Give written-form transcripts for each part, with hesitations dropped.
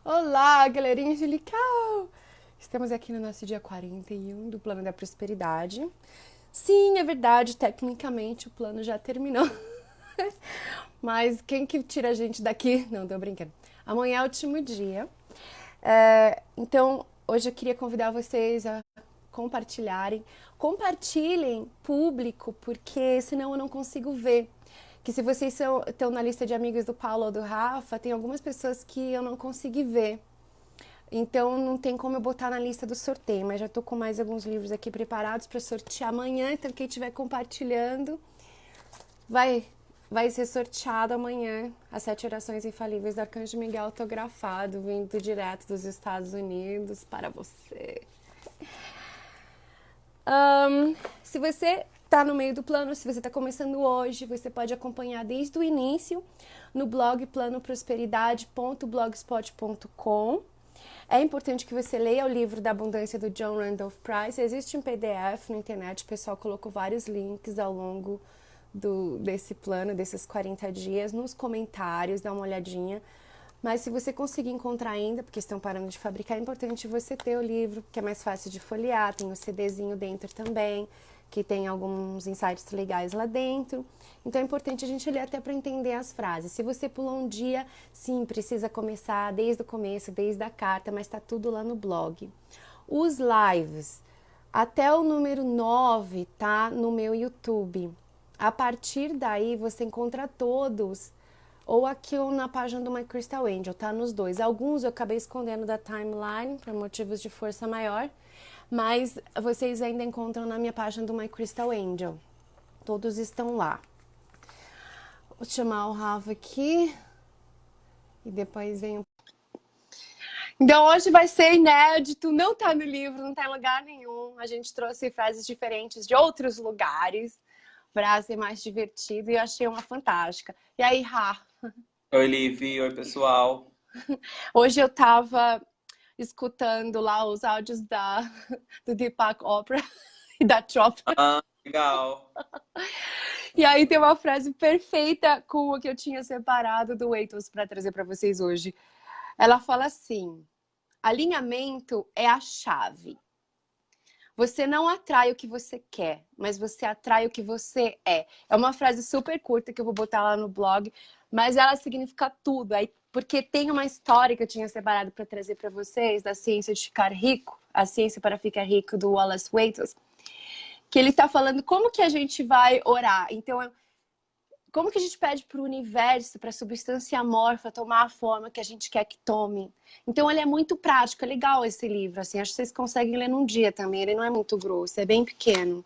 Olá, galerinha angelical! Estamos aqui no nosso dia 41 do Plano da Prosperidade. Sim, é verdade, tecnicamente o plano já terminou. Mas quem que tira a gente daqui? Não, tô brincando. Amanhã é o último dia. Então, hoje eu queria convidar vocês a compartilharem. Compartilhem público, porque senão eu não consigo ver. Que se vocês estão na lista de amigos do Paulo ou do Rafa, tem algumas pessoas que eu não consegui ver. Então não tem como eu botar na lista do sorteio, mas já tô com mais alguns livros aqui preparados para sortear amanhã, então quem estiver compartilhando vai vai ser sorteado amanhã as 7 orações infalíveis do Arcanjo Miguel autografado, vindo direto dos Estados Unidos para você. Se você está no meio do plano, se você está começando hoje, você pode acompanhar desde o início no blog planoprosperidade.blogspot.com. É importante que você leia o livro da abundância do John Randolph Price. Existe um PDF na internet, o pessoal colocou vários links ao longo desse plano, desses 40 dias, nos comentários, dá uma olhadinha. Mas se você conseguir encontrar ainda, porque estão parando de fabricar, é importante você ter o livro, que é mais fácil de folhear, tem o CDzinho dentro também, que tem alguns insights legais lá dentro. Então é importante a gente ler até para entender as frases. Se você pulou um dia, sim, precisa começar desde o começo, desde a carta, mas está tudo lá no blog. Os lives, até o número 9 tá no meu YouTube. A partir daí você encontra todos, ou aqui ou na página do My Crystal Angel, tá nos dois. Alguns eu acabei escondendo da timeline por motivos de força maior, mas vocês ainda encontram na minha página do My Crystal Angel. Todos estão lá. Vou chamar o Rafa aqui e depois vem o... Então hoje vai ser inédito, não tá no livro, não tá em lugar nenhum. A gente trouxe frases diferentes de outros lugares para ser mais divertido e eu achei uma fantástica. E aí, Rafa? Oi, Liv. Oi, pessoal. Hoje eu tava escutando lá os áudios do Deepak Opera e da Chopra. Ah, legal. E aí tem uma frase perfeita com o que eu tinha separado do Eitos para trazer para vocês hoje. Ela fala assim: alinhamento é a chave. Você não atrai o que você quer, mas você atrai o que você é. É uma frase super curta que eu vou botar lá no blog, mas ela significa tudo. Aí, porque tem uma história que eu tinha separado para trazer para vocês da ciência de ficar rico, a ciência para ficar rico do Wallace Waitels, que ele está falando como que a gente vai orar. Então, como que a gente pede para o universo, para a substância amorfa tomar a forma que a gente quer que tome? Então ele é muito prático, é legal esse livro, assim, acho que vocês conseguem ler num dia também, ele não é muito grosso, é bem pequeno.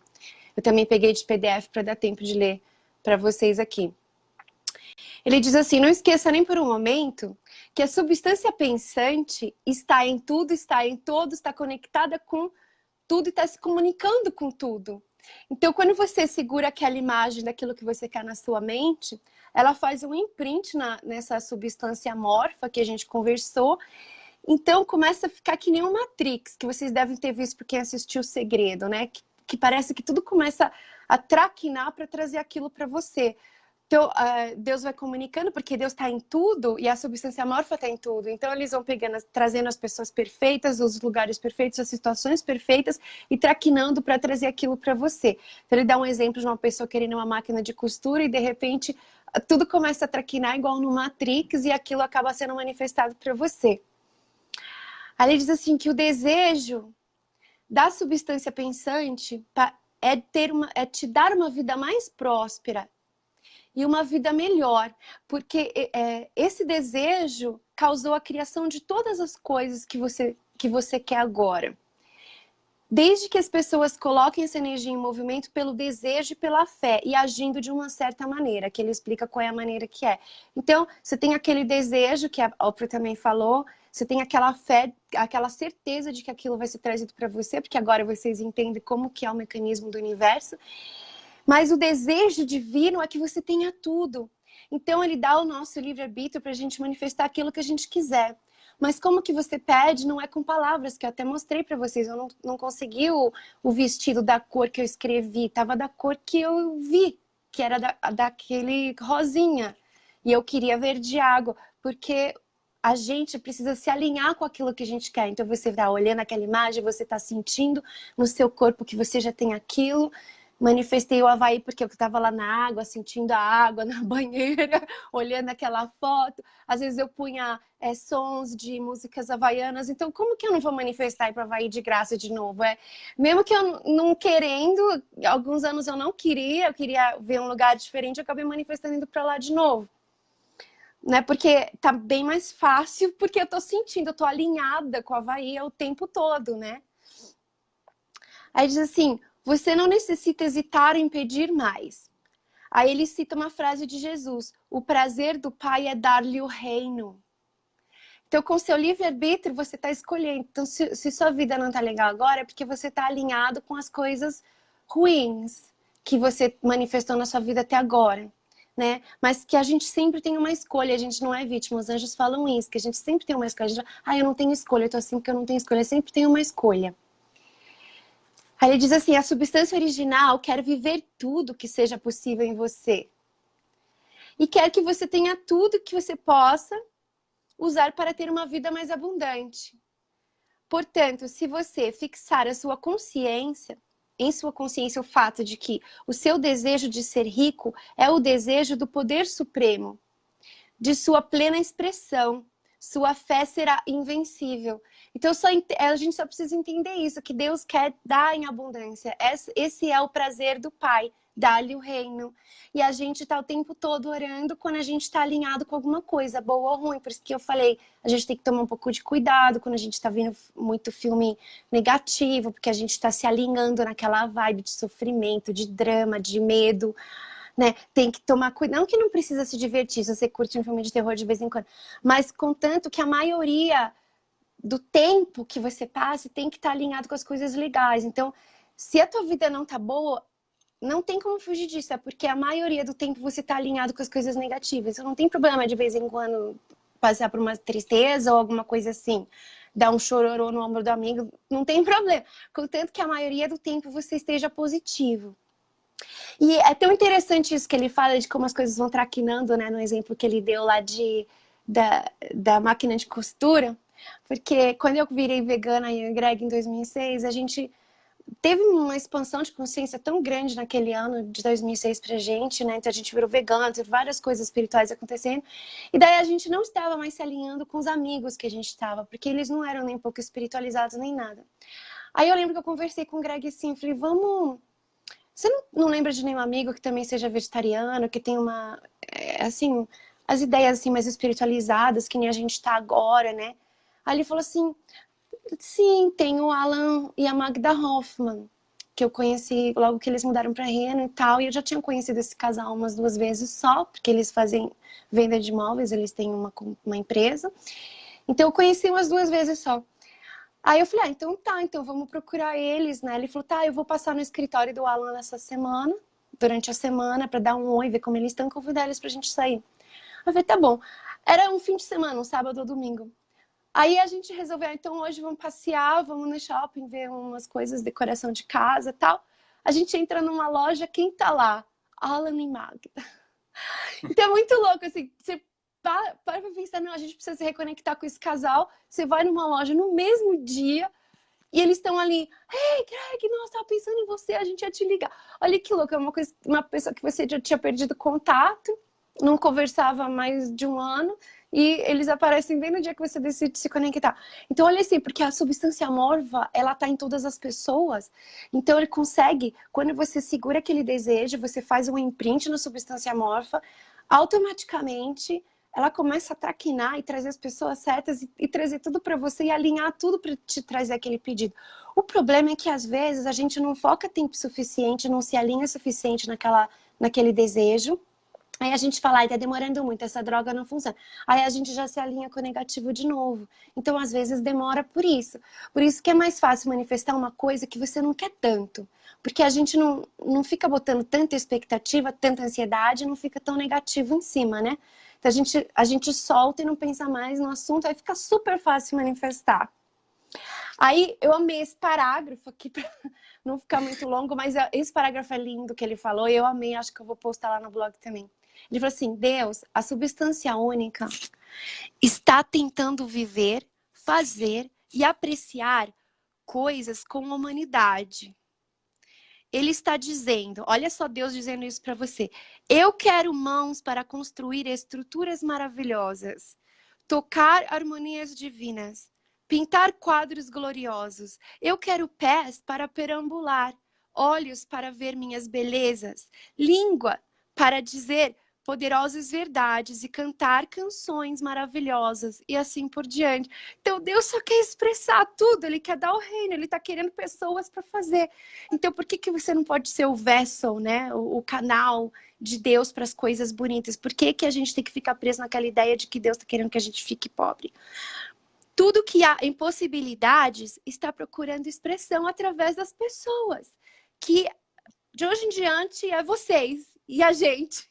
Eu também peguei de PDF para dar tempo de ler para vocês aqui. Ele diz assim: não esqueça nem por um momento que a substância pensante está em tudo, está em todo, está conectada com tudo e está se comunicando com tudo. Então, quando você segura aquela imagem daquilo que você quer na sua mente, ela faz um imprint nessa substância amorfa que a gente conversou. Então, começa a ficar que nem um Matrix, que vocês devem ter visto por quem assistiu O Segredo, né? Que parece que tudo começa a traquinar para trazer aquilo para você. Então, Deus vai comunicando, porque Deus está em tudo e a substância amorfa está em tudo. Então, eles vão pegando, trazendo as pessoas perfeitas, os lugares perfeitos, as situações perfeitas e traquinando para trazer aquilo para você. Então, ele dá um exemplo de uma pessoa querendo uma máquina de costura e, de repente, tudo começa a traquinar igual no Matrix e aquilo acaba sendo manifestado para você. Aí ele diz assim que o desejo da substância pensante é te dar uma vida mais próspera e uma vida melhor, porque esse desejo causou a criação de todas as coisas que você quer agora. Desde que as pessoas coloquem essa energia em movimento pelo desejo e pela fé e agindo de uma certa maneira, que ele explica qual é a maneira que é. Então, você tem aquele desejo, que a Oprah também falou, você tem aquela fé, aquela certeza de que aquilo vai ser trazido para você, porque agora vocês entendem como que é o mecanismo do universo. Mas o desejo divino é que você tenha tudo. Então ele dá o nosso livre-arbítrio para a gente manifestar aquilo que a gente quiser. Mas como que você pede não é com palavras, que eu até mostrei para vocês. Eu não consegui o vestido da cor que eu escrevi, estava da cor que eu vi, que era daquele rosinha. E eu queria verde água, porque a gente precisa se alinhar com aquilo que a gente quer. Então você está olhando aquela imagem, você está sentindo no seu corpo que você já tem aquilo. Manifestei o Havaí porque eu estava lá na água, sentindo a água na banheira, olhando aquela foto. Às vezes eu punha sons de músicas havaianas. Então, como que eu não vou manifestar ir para o Havaí de graça de novo? Mesmo que eu não querendo, alguns anos eu não queria, eu queria ver um lugar diferente, eu acabei manifestando indo para lá de novo. Né? Porque tá bem mais fácil, porque eu tô sentindo, eu tô alinhada com a Havaí o tempo todo, né? Aí diz assim, você não necessita hesitar em pedir mais. Aí ele cita uma frase de Jesus, o prazer do Pai é dar-lhe o reino. Então, com seu livre-arbítrio, você está escolhendo. Então, se sua vida não tá legal agora, é porque você tá alinhado com as coisas ruins que você manifestou na sua vida até agora. Né? Mas que a gente sempre tem uma escolha, a gente não é vítima, os anjos falam isso, que a gente sempre tem uma escolha, a gente eu não tenho escolha, eu tô assim porque eu não tenho escolha, eu sempre tenho uma escolha. Aí ele diz assim, a substância original quer viver tudo que seja possível em você. E quer que você tenha tudo que você possa usar para ter uma vida mais abundante. Portanto, se você fixar a sua consciência, em sua consciência o fato de que o seu desejo de ser rico é o desejo do poder supremo, de sua plena expressão, sua fé será invencível. Então a gente só precisa entender isso, que Deus quer dar em abundância. Esse é o prazer do Pai, dar-lhe o reino. E a gente está o tempo todo orando quando a gente está alinhado com alguma coisa, boa ou ruim. Por isso que eu falei, a gente tem que tomar um pouco de cuidado quando a gente está vendo muito filme negativo, porque a gente está se alinhando naquela vibe de sofrimento, de drama, de medo. Né? Tem que tomar cuidado, não que não precisa se divertir se você curte um filme de terror de vez em quando, mas contanto que a maioria do tempo que você passe tem que estar alinhado com as coisas legais. Então, se a tua vida não tá boa, não tem como fugir disso, é porque a maioria do tempo você tá alinhado com as coisas negativas. Então, não tem problema de vez em quando passar por uma tristeza ou alguma coisa assim, dar um chororô no ombro do amigo, não tem problema, contanto que a maioria do tempo você esteja positivo. E é tão interessante isso que ele fala de como as coisas vão traquinando, né? No exemplo que ele deu lá da máquina de costura. Porque quando eu virei vegana e o Greg em 2006, a gente teve uma expansão de consciência tão grande naquele ano de 2006 pra gente, né? Então a gente virou vegano, teve várias coisas espirituais acontecendo. E daí a gente não estava mais se alinhando com os amigos que a gente estava, porque eles não eram nem um pouco espiritualizados nem nada. Aí eu lembro que eu conversei com o Greg assim, falei, vamos... Você não lembra de nenhum amigo que também seja vegetariano, que tem uma, assim, as ideias assim mais espiritualizadas, que nem a gente tá agora, né? Aí ele falou assim, sim, tem o Alan e a Magda Hoffman, que eu conheci logo que eles mudaram para Reno e tal, e eu já tinha conhecido esse casal umas 2 vezes só, porque eles fazem venda de imóveis, eles têm uma empresa. Então eu conheci umas 2 vezes só. Aí eu falei, então tá, então vamos procurar eles, né? Ele falou, tá, eu vou passar no escritório do Alan essa semana, durante a semana, pra dar um oi, ver como eles estão, convidar eles pra gente sair. Eu falei, tá bom. Era um fim de semana, um sábado ou domingo. Aí a gente resolveu, então hoje vamos passear, vamos no shopping, ver umas coisas, decoração de casa e tal. A gente entra numa loja, quem tá lá? Alan e Magda. Então é muito louco, assim, você para pra pensar, não, a gente precisa se reconectar com esse casal. Você vai numa loja no mesmo dia e eles estão ali, ei, Greg, nossa, tava pensando em você, a gente ia te ligar. Olha que louco, é uma pessoa que você já tinha perdido contato, não conversava há mais de um ano, e eles aparecem bem no dia que você decide se conectar. Então, olha assim, porque a substância amorfa, ela tá em todas as pessoas. Então, ele consegue, quando você segura aquele desejo, você faz um imprint na substância amorfa, automaticamente ela começa a traquinar e trazer as pessoas certas e trazer tudo para você e alinhar tudo para te trazer aquele pedido. O problema é que às vezes a gente não foca tempo suficiente, não se alinha suficiente naquele desejo. Aí a gente fala, ai, tá demorando muito, essa droga não funciona. Aí a gente já se alinha com o negativo de novo. Então, às vezes, demora por isso. Por isso que é mais fácil manifestar uma coisa que você não quer tanto. Porque a gente não fica botando tanta expectativa, tanta ansiedade, não fica tão negativo em cima, né? Então, a gente solta e não pensa mais no assunto, aí fica super fácil manifestar. Aí, eu amei esse parágrafo aqui, pra não ficar muito longo, mas esse parágrafo é lindo que ele falou, e eu amei, acho que eu vou postar lá no blog também. Ele falou assim, Deus, a substância única, está tentando viver, fazer e apreciar coisas com a humanidade. Ele está dizendo, olha só Deus dizendo isso para você. Eu quero mãos para construir estruturas maravilhosas, tocar harmonias divinas, pintar quadros gloriosos. Eu quero pés para perambular, olhos para ver minhas belezas, língua para dizer poderosas verdades e cantar canções maravilhosas e assim por diante. Então Deus só quer expressar tudo, Ele quer dar o reino, Ele está querendo pessoas para fazer. Então por que você não pode ser o vessel, né? O canal de Deus para as coisas bonitas? Por que a gente tem que ficar preso naquela ideia de que Deus está querendo que a gente fique pobre? Tudo que há em possibilidades está procurando expressão através das pessoas, que de hoje em diante é vocês e a gente.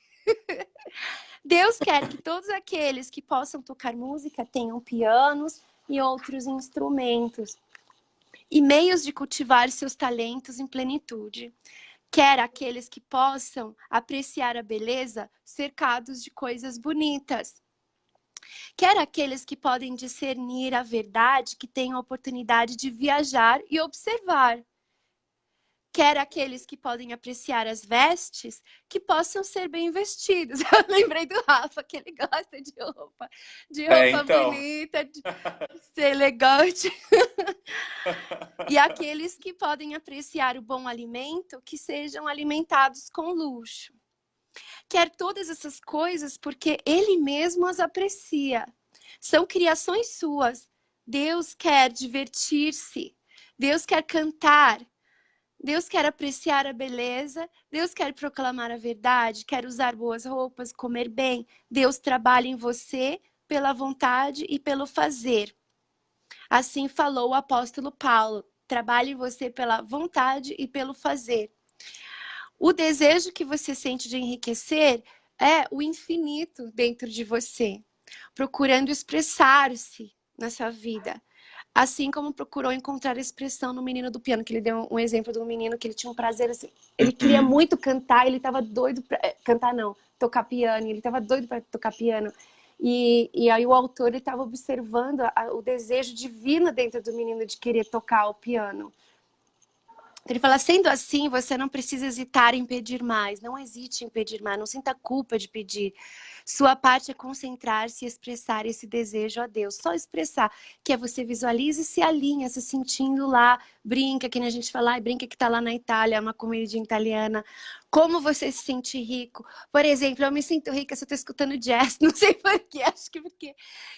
Deus quer que todos aqueles que possam tocar música tenham pianos e outros instrumentos e meios de cultivar seus talentos em plenitude. Quer aqueles que possam apreciar a beleza cercados de coisas bonitas. Quer aqueles que podem discernir a verdade, que tenham a oportunidade de viajar e observar. Quer aqueles que podem apreciar as vestes, que possam ser bem vestidos. Eu lembrei do Rafa, que ele gosta de roupa Então. bonita, de ser elegante. E aqueles que podem apreciar o bom alimento, que sejam alimentados com luxo. Quer todas essas coisas porque Ele mesmo as aprecia. São criações suas. Deus quer divertir-se. Deus quer cantar. Deus quer apreciar a beleza. Deus quer proclamar a verdade. Quer usar boas roupas, comer bem. Deus trabalha em você pela vontade e pelo fazer. Assim falou o apóstolo Paulo. Trabalhe em você pela vontade e pelo fazer. O desejo que você sente de enriquecer é o infinito dentro de você, procurando expressar-se nessa vida. Assim como procurou encontrar expressão no menino do piano, que ele deu um exemplo de um menino que ele tinha um prazer assim, ele queria muito cantar, ele estava doido para cantar não, tocar piano, ele estava doido para tocar piano. E aí o autor estava observando o desejo divino dentro do menino de querer tocar o piano. Ele fala, sendo assim, você não precisa hesitar em pedir mais. Não hesite em pedir mais, não sinta culpa de pedir. Sua parte é concentrar-se e expressar esse desejo a Deus. Só expressar, que é você visualiza e se alinha, se sentindo lá, brinca, que nem a gente fala, brinca que tá lá na Itália, uma comidinha italiana. Como você se sente rico? Por exemplo, eu me sinto rica se eu tô escutando jazz, não sei porquê, acho que porque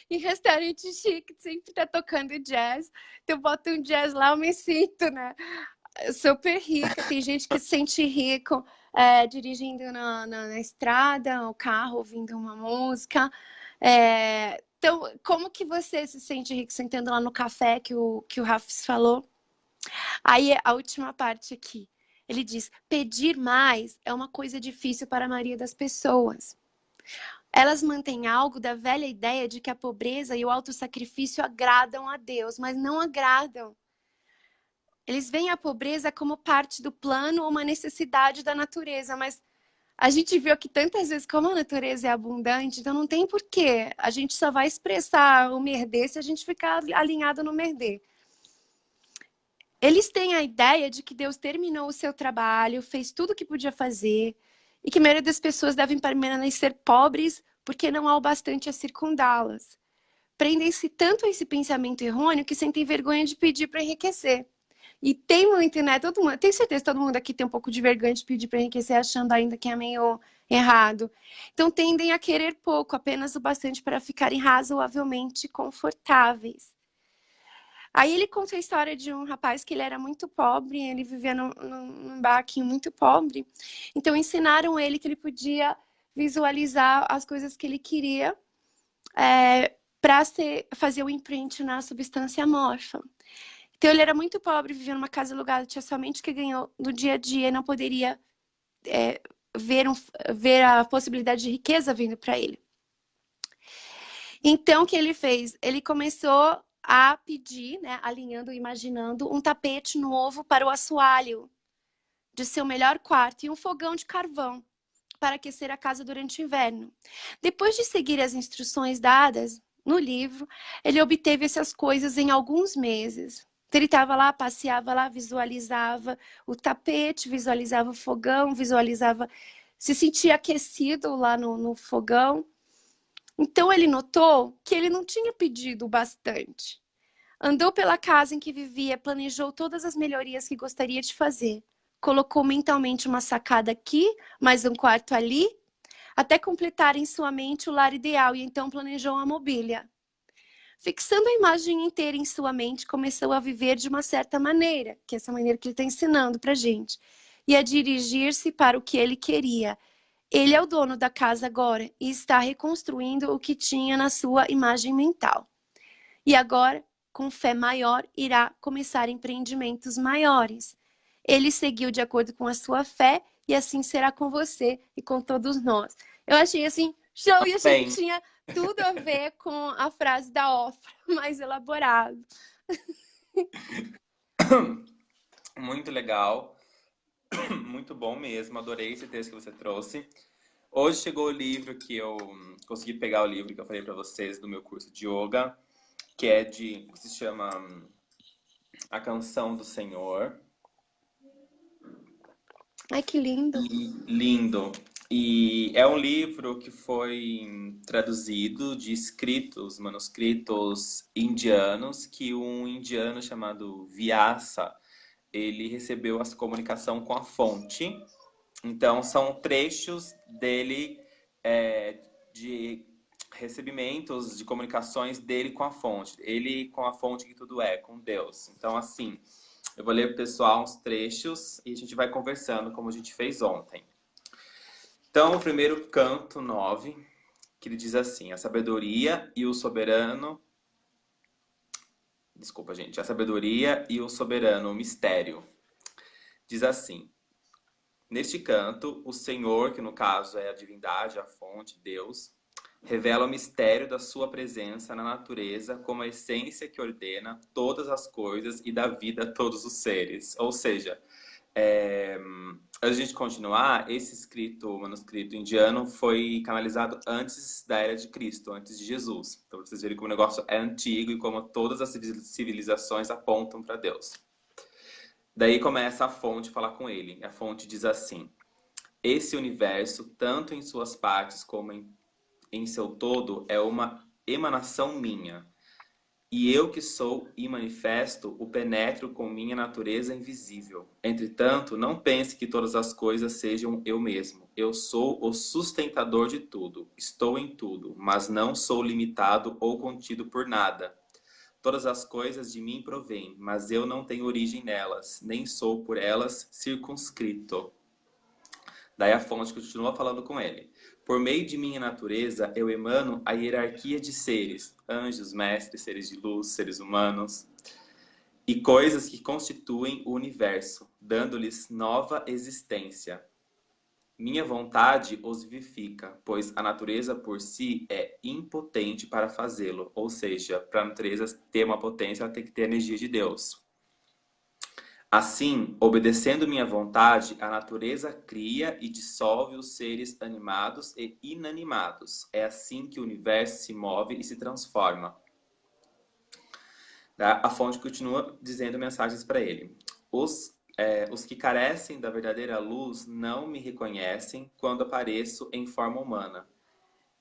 em restaurante chique sempre tá tocando jazz. Então eu boto um jazz lá, eu me sinto, né? Super rica, tem gente que se sente rico dirigindo na estrada, o carro, ouvindo uma música. Então, como que você se sente rico sentando lá no café que o Rafis falou? Aí, a última parte aqui. Ele diz, pedir mais é uma coisa difícil para a maioria das pessoas. Elas mantêm algo da velha ideia de que a pobreza e o autossacrifício agradam a Deus, mas não agradam. Eles veem a pobreza como parte do plano ou uma necessidade da natureza, mas a gente viu aqui tantas vezes como a natureza é abundante, então não tem porquê. A gente só vai expressar o merder se a gente ficar alinhado no merder. Eles têm a ideia de que Deus terminou o seu trabalho, fez tudo o que podia fazer, e que a maioria das pessoas devem permanecer pobres porque não há o bastante a circundá-las. Prendem-se tanto a esse pensamento errôneo que sentem vergonha de pedir para enriquecer. E tem muito, né? Todo mundo, tenho certeza que todo mundo aqui tem um pouco de vergonha de pedir para enriquecer, achando ainda que é meio errado. Então tendem a querer pouco, apenas o bastante para ficarem razoavelmente confortáveis. Aí ele conta a história de um rapaz que ele era muito pobre, ele vivia num barquinho muito pobre. Então ensinaram ele que ele podia visualizar as coisas que ele queria para fazer o imprint na substância amorfa. Então ele era muito pobre, vivia numa casa alugada, tinha somente o que ganhou no dia a dia e não poderia ver a possibilidade de riqueza vindo para ele. Então o que ele fez? Ele começou a pedir, né, alinhando, imaginando um tapete novo para o assoalho de seu melhor quarto e um fogão de carvão para aquecer a casa durante o inverno. Depois de seguir as instruções dadas no livro, ele obteve essas coisas em alguns meses. Então, ele estava lá, passeava lá, visualizava o tapete, visualizava o fogão, visualizava, se sentia aquecido lá no fogão. Então ele notou que ele não tinha pedido bastante. Andou pela casa em que vivia, planejou todas as melhorias que gostaria de fazer. Colocou mentalmente uma sacada aqui, mais um quarto ali, até completar em sua mente o lar ideal, e então planejou a mobília. Fixando a imagem inteira em sua mente, começou a viver de uma certa maneira, que é essa maneira que ele está ensinando para a gente, e a dirigir-se para o que ele queria. Ele é o dono da casa agora e está reconstruindo o que tinha na sua imagem mental. E agora, com fé maior, irá começar empreendimentos maiores. Ele seguiu de acordo com a sua fé e assim será com você e com todos nós. Eu achei assim, show, e achei que Bem, tinha tudo a ver com a frase da Ofra, mais elaborado. muito legal. Muito bom mesmo. Adorei esse texto que você trouxe. Hoje chegou o livro que eu consegui pegar o livro que eu falei para vocês do meu curso de yoga, que se chama A Canção do Senhor. Ai, que lindo. Lindo. E é um livro que foi traduzido de escritos, manuscritos indianos, que um indiano chamado Vyasa, ele recebeu essa comunicação com a fonte. Então, são trechos dele, de recebimentos, de comunicações dele com a fonte. Ele com a fonte que tudo é, com Deus. Então, assim, eu vou ler pro pessoal uns trechos e a gente vai conversando como a gente fez ontem. Então, o primeiro canto 9, que ele diz assim: a sabedoria e o soberano. Desculpa, gente. A sabedoria e o soberano, o mistério. Diz assim: neste canto, o Senhor, que no caso é a divindade, a fonte, Deus, revela o mistério da sua presença na natureza como a essência que ordena todas as coisas e dá vida a todos os seres. Ou seja, antes de a gente continuar, esse manuscrito indiano foi canalizado antes da Era de Cristo, antes de Jesus. Então, pra vocês verem como o negócio é antigo e como todas as civilizações apontam para Deus. Daí começa a fonte a falar com ele. A fonte diz assim: esse universo, tanto em suas partes como em seu todo, é uma emanação minha. E eu que sou imanifesto, o penetro com minha natureza invisível. Entretanto, não pense que todas as coisas sejam eu mesmo. Eu sou o sustentador de tudo, estou em tudo, mas não sou limitado ou contido por nada. Todas as coisas de mim provêm, mas eu não tenho origem nelas, nem sou por elas circunscrito. Daí a fonte continua falando com ele. Por meio de minha natureza, eu emano a hierarquia de seres, anjos, mestres, seres de luz, seres humanos, e coisas que constituem o universo, dando-lhes nova existência. Minha vontade os vivifica, pois a natureza por si é impotente para fazê-lo, ou seja, para a natureza ter uma potência, ela tem que ter a energia de Deus. Assim, obedecendo minha vontade, a natureza cria e dissolve os seres animados e inanimados. É assim que o universo se move e se transforma. A fonte continua dizendo mensagens para ele. Os que carecem da verdadeira luz não me reconhecem quando apareço em forma humana.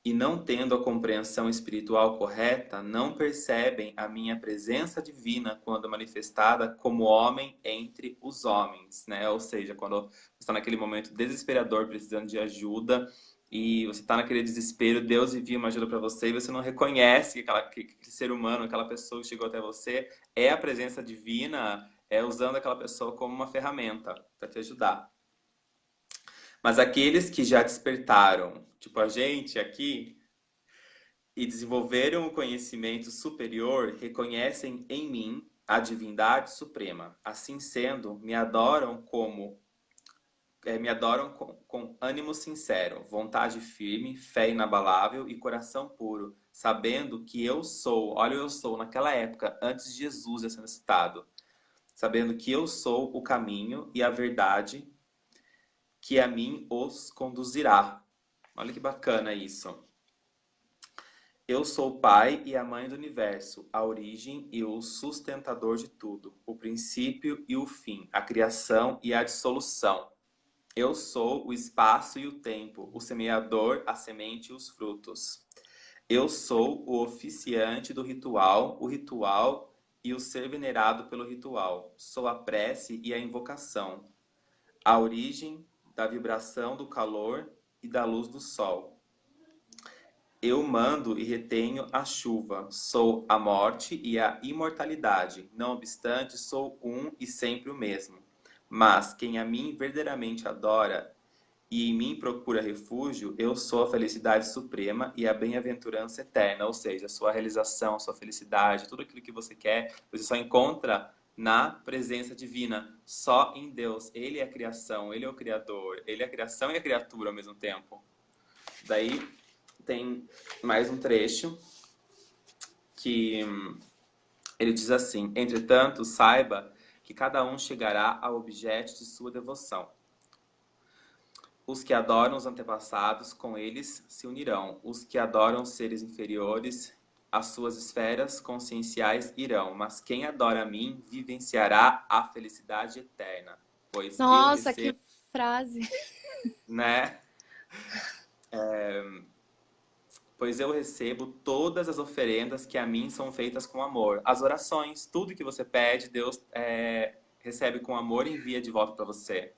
E não tendo a compreensão espiritual correta, não percebem a minha presença divina quando manifestada como homem entre os homens, né? Ou seja, quando você está naquele momento desesperador, precisando de ajuda, e você está naquele desespero, Deus envia uma ajuda para você e você não reconhece que aquele ser humano, aquela pessoa que chegou até você, é a presença divina, usando aquela pessoa como uma ferramenta para te ajudar. Mas aqueles que já despertaram, tipo a gente aqui, e desenvolveram o conhecimento superior, reconhecem em mim a divindade suprema. Assim sendo, me adoram com ânimo sincero, vontade firme, fé inabalável e coração puro, sabendo que eu sou, olha eu sou naquela época, antes de Jesus sendo citado, sabendo que eu sou o caminho e a verdade que a mim os conduzirá. Olha que bacana isso. Eu sou o pai e a mãe do universo, a origem e o sustentador de tudo, o princípio e o fim, a criação e a dissolução. Eu sou o espaço e o tempo, o semeador, a semente e os frutos. Eu sou o oficiante do ritual, o ritual e o ser venerado pelo ritual. Sou a prece e a invocação, a origem da vibração do calor e da luz do sol. Eu mando e retenho a chuva, sou a morte e a imortalidade. Não obstante, sou um e sempre o mesmo. Mas quem a mim verdadeiramente adora e em mim procura refúgio, eu sou a felicidade suprema e a bem-aventurança eterna. Ou seja, a sua realização, a sua felicidade, tudo aquilo que você quer, você só encontra na presença divina, só em Deus. Ele é a criação, ele é o criador, ele é a criação e a criatura ao mesmo tempo. Daí tem mais um trecho que ele diz assim: entretanto, saiba que cada um chegará ao objeto de sua devoção. Os que adoram os antepassados, com eles se unirão. Os que adoram seres inferiores, as suas esferas conscienciais irão. Mas quem adora a mim, vivenciará a felicidade eterna. Pois eu Nossa, que recebo, frase. né? Pois eu recebo todas as oferendas que a mim são feitas com amor. As orações, tudo que você pede, Deus recebe com amor e envia de volta para você.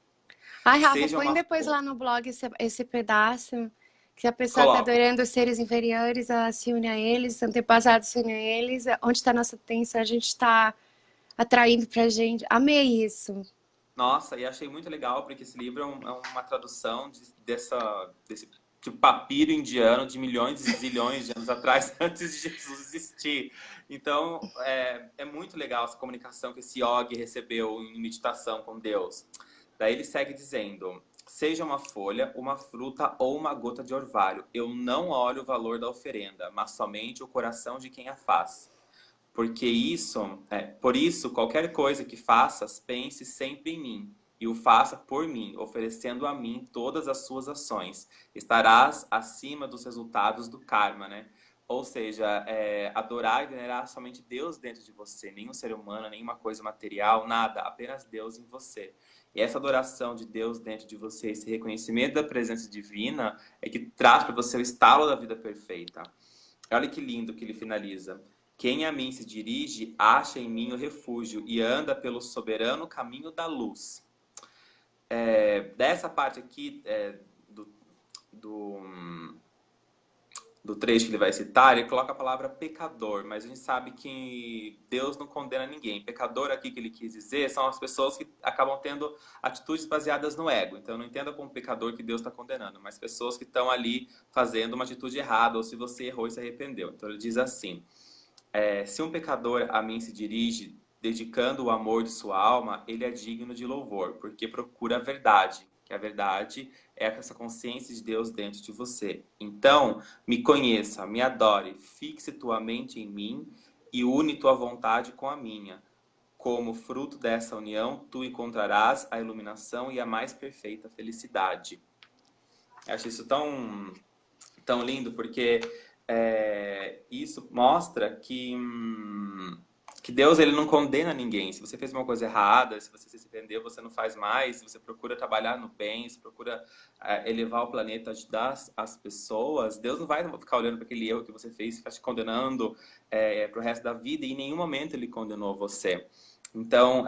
Ai, Rafa, Seja põe uma depois flor. lá no blog esse pedaço. Que a pessoa está Coloco. adorando os seres inferiores, ela se une a eles, os antepassados se unem a eles. Onde está nossa atenção, a gente está atraindo pra gente. Amei isso. Nossa, e achei muito legal, porque esse livro é uma tradução desse tipo papiro indiano de milhões e zilhões de anos atrás, antes de Jesus existir. Então, é muito legal essa comunicação que esse yogi recebeu em meditação com Deus. Daí ele segue dizendo: seja uma folha, uma fruta ou uma gota de orvalho, eu não olho o valor da oferenda, mas somente o coração de quem a faz. Porque por isso, qualquer coisa que faças, pense sempre em mim, e o faça por mim, oferecendo a mim todas as suas ações. Estarás acima dos resultados do karma, né? Ou seja, adorar e venerar somente Deus dentro de você, nenhum ser humano, nenhuma coisa material, nada, apenas Deus em você. E essa adoração de Deus dentro de você, esse reconhecimento da presença divina, é que traz para você o estalo da vida perfeita. Olha que lindo que ele finaliza. Quem a mim se dirige, acha em mim o refúgio e anda pelo soberano caminho da luz. Dessa parte aqui do, do, do trecho que ele vai citar, ele coloca a palavra pecador, mas a gente sabe que Deus não condena ninguém. Pecador aqui que ele quis dizer são as pessoas que acabam tendo atitudes baseadas no ego. Então não entenda como pecador que Deus está condenando, mas pessoas que estão ali fazendo uma atitude errada, ou se você errou e se arrependeu. Então ele diz assim: se um pecador a mim se dirige, dedicando o amor de sua alma, ele é digno de louvor, porque procura a verdade, que a verdade é essa consciência de Deus dentro de você. Então, me conheça, me adore, fixe tua mente em mim e une tua vontade com a minha. Como fruto dessa união, tu encontrarás a iluminação e a mais perfeita felicidade. Eu acho isso tão lindo, porque isso mostra que Deus ele não condena ninguém. Se você fez uma coisa errada, se você se arrependeu, você não faz mais. Se você procura trabalhar no bem, se procura elevar o planeta, ajudar as pessoas, Deus não vai ficar olhando para aquele erro que você fez e ficar te condenando para o resto da vida. E em nenhum momento ele condenou você. Então,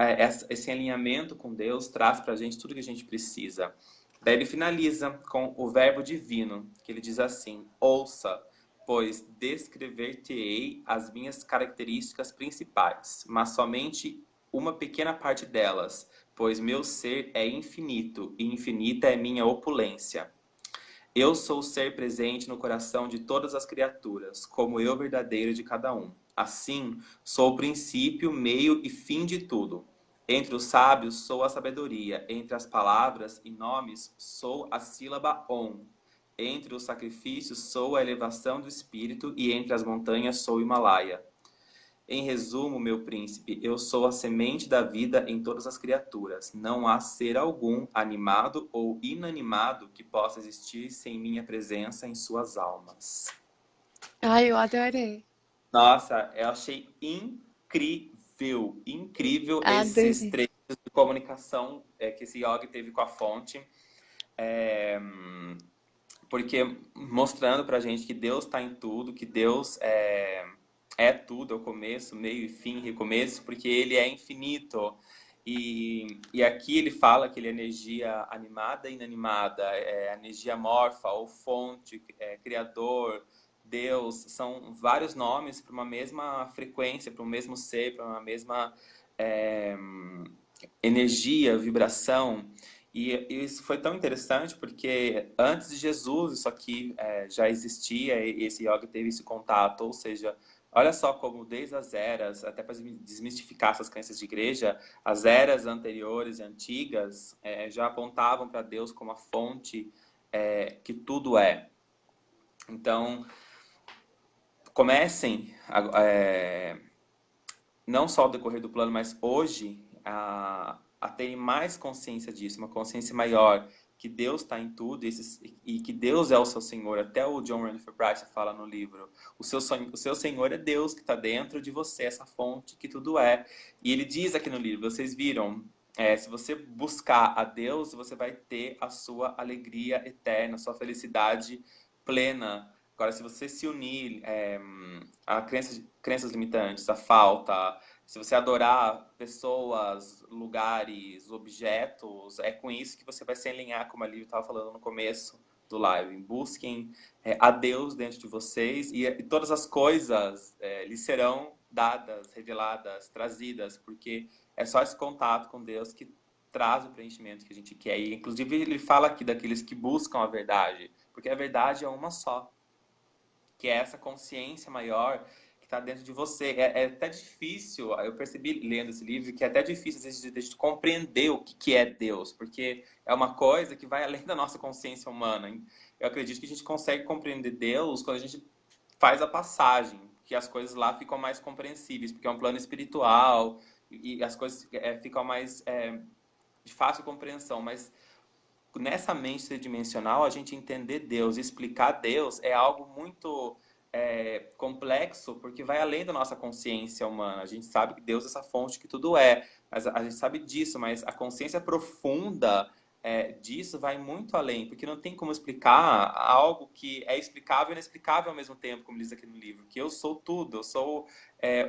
esse alinhamento com Deus traz para a gente tudo que a gente precisa. Daí ele finaliza com o verbo divino, que ele diz assim: ouça, pois descrever-te-ei as minhas características principais, mas somente uma pequena parte delas, pois meu ser é infinito, e infinita é minha opulência. Eu sou o ser presente no coração de todas as criaturas, como eu verdadeiro de cada um. Assim, sou o princípio, meio e fim de tudo. Entre os sábios sou a sabedoria, entre as palavras e nomes sou a sílaba Om. Entre os sacrifícios sou a elevação do espírito e entre as montanhas sou o Himalaia. Em resumo, meu príncipe, eu sou a semente da vida em todas as criaturas. Não há ser algum, animado ou inanimado, que possa existir sem minha presença em suas almas. Ai, eu adorei. Nossa, eu achei incrível, incrível esses Adorei. trechos de comunicação que esse Yogi teve com a fonte, porque mostrando pra gente que Deus está em tudo, que Deus é tudo, é o começo, meio e fim, recomeço, porque Ele é infinito. E aqui ele fala que ele é energia animada e inanimada, energia amorfa ou fonte, criador, Deus, são vários nomes para uma mesma frequência, para um mesmo ser, para uma mesma é, energia, vibração. E isso foi tão interessante porque antes de Jesus isso aqui já existia e esse yoga teve esse contato, ou seja, olha só como desde as eras, até para desmistificar essas crenças de igreja, as eras anteriores e antigas já apontavam para Deus como a fonte que tudo é. Então, comecem, não só ao decorrer do plano, mas hoje, a terem mais consciência disso, uma consciência maior, que Deus está em tudo e que Deus é o seu Senhor. Até o John Renfrew Price fala no livro, o seu Senhor é Deus que está dentro de você, essa fonte que tudo é. E ele diz aqui no livro, vocês viram, se você buscar a Deus, você vai ter a sua alegria eterna, a sua felicidade plena. Agora, se você se unir a crenças limitantes, a falta, se você adorar pessoas, lugares, objetos, é com isso que você vai se alinhar, como a Lívia estava falando no começo do live. Busquem a Deus dentro de vocês e todas as coisas lhes serão dadas, reveladas, trazidas, porque é só esse contato com Deus que traz o preenchimento que a gente quer. E, inclusive, ele fala aqui daqueles que buscam a verdade, porque a verdade é uma só, que é essa consciência maior que está dentro de você. É até difícil, eu percebi lendo esse livro, que é até difícil, às vezes, de a gente compreender o que é Deus, porque é uma coisa que vai além da nossa consciência humana. Eu acredito que a gente consegue compreender Deus quando a gente faz a passagem, que as coisas lá ficam mais compreensíveis, porque é um plano espiritual e as coisas ficam mais de fácil compreensão, mas nessa mente tridimensional, a gente entender Deus, explicar Deus é algo muito complexo, porque vai além da nossa consciência humana. A gente sabe que Deus é essa fonte que tudo é, mas a gente sabe disso, mas a consciência profunda disso vai muito além, porque não tem como explicar algo que é explicável e inexplicável ao mesmo tempo, como diz aqui no livro, que eu sou tudo, eu sou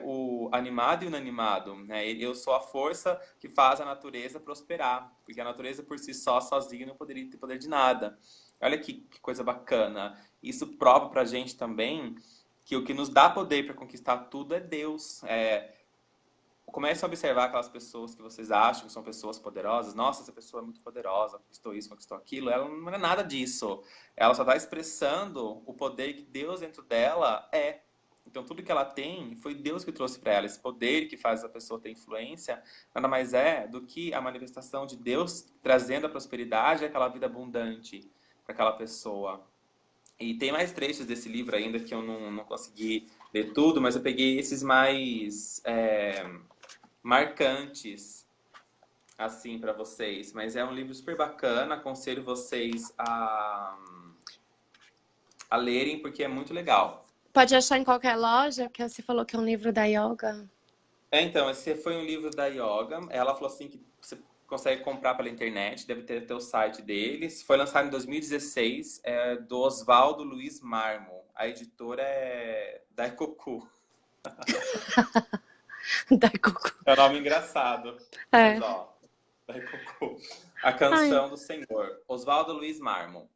o animado e o inanimado, né? Eu sou a força que faz a natureza prosperar, porque a natureza por si só, sozinha, não poderia ter poder de nada. Olha que coisa bacana. Isso prova pra gente também que o que nos dá poder para conquistar tudo é Deus. Comece a observar aquelas pessoas que vocês acham que são pessoas poderosas. Nossa, essa pessoa é muito poderosa, conquistou isso, conquistou aquilo. Ela não é nada disso. Ela só está expressando o poder que Deus dentro dela é. Então, tudo que ela tem foi Deus que trouxe para ela. Esse poder que faz a pessoa ter influência nada mais é do que a manifestação de Deus trazendo a prosperidade e aquela vida abundante para aquela pessoa. E tem mais trechos desse livro ainda que eu não consegui ler tudo, mas eu peguei esses mais marcantes assim para vocês. Mas é um livro super bacana, aconselho vocês a lerem porque é muito legal. Pode achar em qualquer loja, porque você falou que é um livro da yoga. Então, esse foi um livro da Yoga. Ela falou assim que você consegue comprar pela internet, deve ter até o site deles. Foi lançado em 2016, do Oswaldo Luiz Marmo. A editora é Daikoku. Daikoku. É um nome engraçado. Mas, É. ó, Daikoku. A Ai. Canção do Senhor. Oswaldo Luiz Marmo.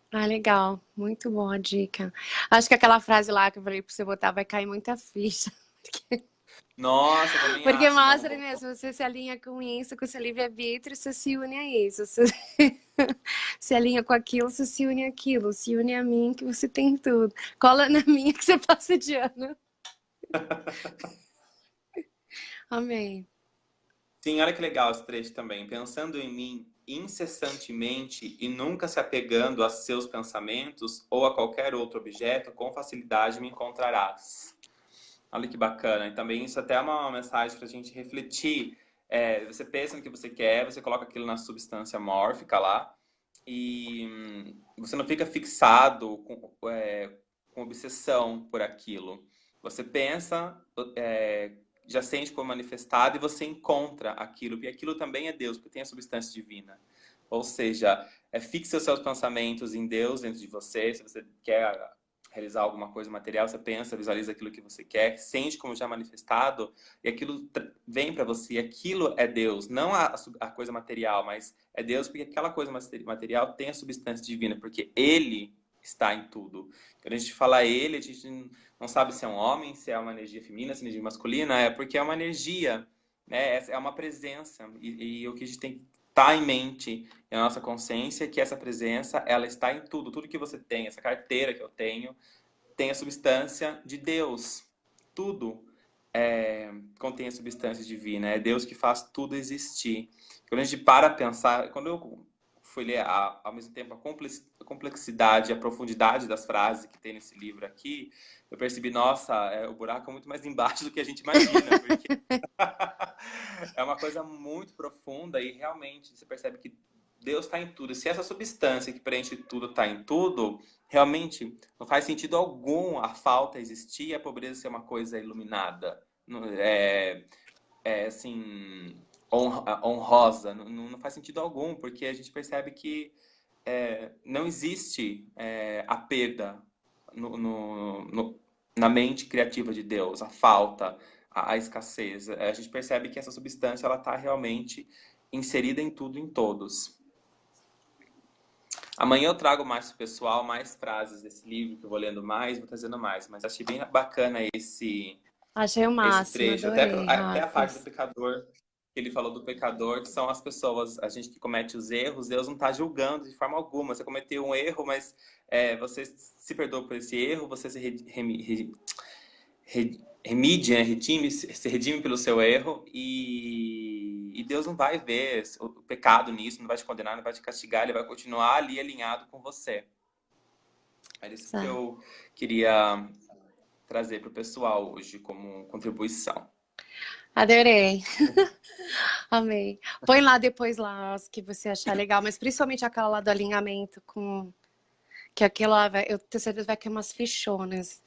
Ah, legal. Muito boa a dica. Acho que aquela frase lá que eu falei pra você botar vai cair muita ficha. Nossa, eu também Porque acho. Não, mostra, né? Se você se alinha com isso, com o seu livre-arbítrio, você se une a isso. Você se alinha com aquilo, você se une àquilo. Se une a mim, que você tem tudo. Cola na minha que você passa de ano. Amém. sim, olha que legal esse trecho também. Pensando em mim incessantemente e nunca se apegando a seus pensamentos ou a qualquer outro objeto, com facilidade me encontrarás. Olha que bacana. E também isso até é uma mensagem para a gente refletir. Você pensa no que você quer, você coloca aquilo na substância mórfica lá e você não fica fixado com obsessão por aquilo. Você pensa, já sente como manifestado e você encontra aquilo, e aquilo também é Deus, porque tem a substância divina. Ou seja, fixe os seus pensamentos em Deus dentro de você. Se você quer realizar alguma coisa material, você pensa, visualiza aquilo que você quer, sente como já manifestado, e aquilo vem para você. E aquilo é Deus, não a coisa material, mas é Deus porque aquela coisa material tem a substância divina, porque Ele está em tudo. Quando a gente fala Ele, a gente não sabe se é um homem, se é uma energia feminina, se é uma energia masculina, é porque é uma energia, né? É uma presença. E o que a gente tem que estar em mente, na nossa consciência, que essa presença, ela está em tudo. Tudo que você tem, essa carteira que eu tenho, tem a substância de Deus. Tudo contém a substância divina. É Deus que faz tudo existir. Quando a gente para a pensar, quando eu fui ler ao mesmo tempo a complexidade e a profundidade das frases que tem nesse livro aqui, eu percebi, nossa, o buraco é muito mais embaixo do que a gente imagina, porque é uma coisa muito profunda e realmente você percebe que Deus está em tudo. Se essa substância que preenche tudo está em tudo, realmente não faz sentido algum a falta existir e a pobreza ser uma coisa iluminada. Assim, honrosa. Não faz sentido algum, porque a gente percebe que não existe a perda na mente criativa de Deus, a falta, a escassez. A gente percebe que essa substância ela está realmente inserida em tudo, em todos. Amanhã eu trago mais pro pessoal, mais frases desse livro que eu vou lendo mais, vou trazendo mais. Mas achei bem bacana Achei o esse máximo, trecho. adorei, Até a Rafa. parte do pecador, que ele falou do pecador, que são as pessoas, a gente que comete os erros, Deus não está julgando de forma alguma. Você cometeu um erro, mas você se perdoa por esse erro, você se remide, né? Se redime pelo seu erro e Deus não vai ver o pecado nisso, não vai te condenar, não vai te castigar, ele vai continuar ali alinhado com você. É isso que Certo. eu queria trazer para o pessoal hoje como contribuição. Adorei. Amei. Põe lá depois lá as que você achar legal, mas principalmente aquela lá do alinhamento com que aquela eu tenho certeza que vai ter umas fichonas.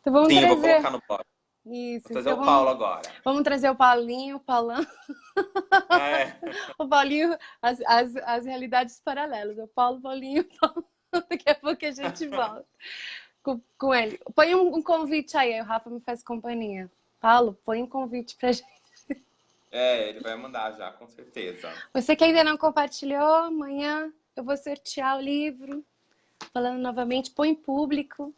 Então vamos Sim, eu vou trazer colocar no blog. isso. Vou trazer Então o Paulo agora. vamos trazer o Paulinho, o Paulão, É. o Paulinho, as realidades paralelas. O Paulo, o Paulinho, o Paulo. Daqui a pouco a gente volta com ele. Põe um convite aí, o Rafa me faz companhia. Paulo, põe um convite pra gente. Ele vai mandar já, com certeza. Você que ainda não compartilhou, amanhã eu vou sortear o livro. Falando novamente, põe em público,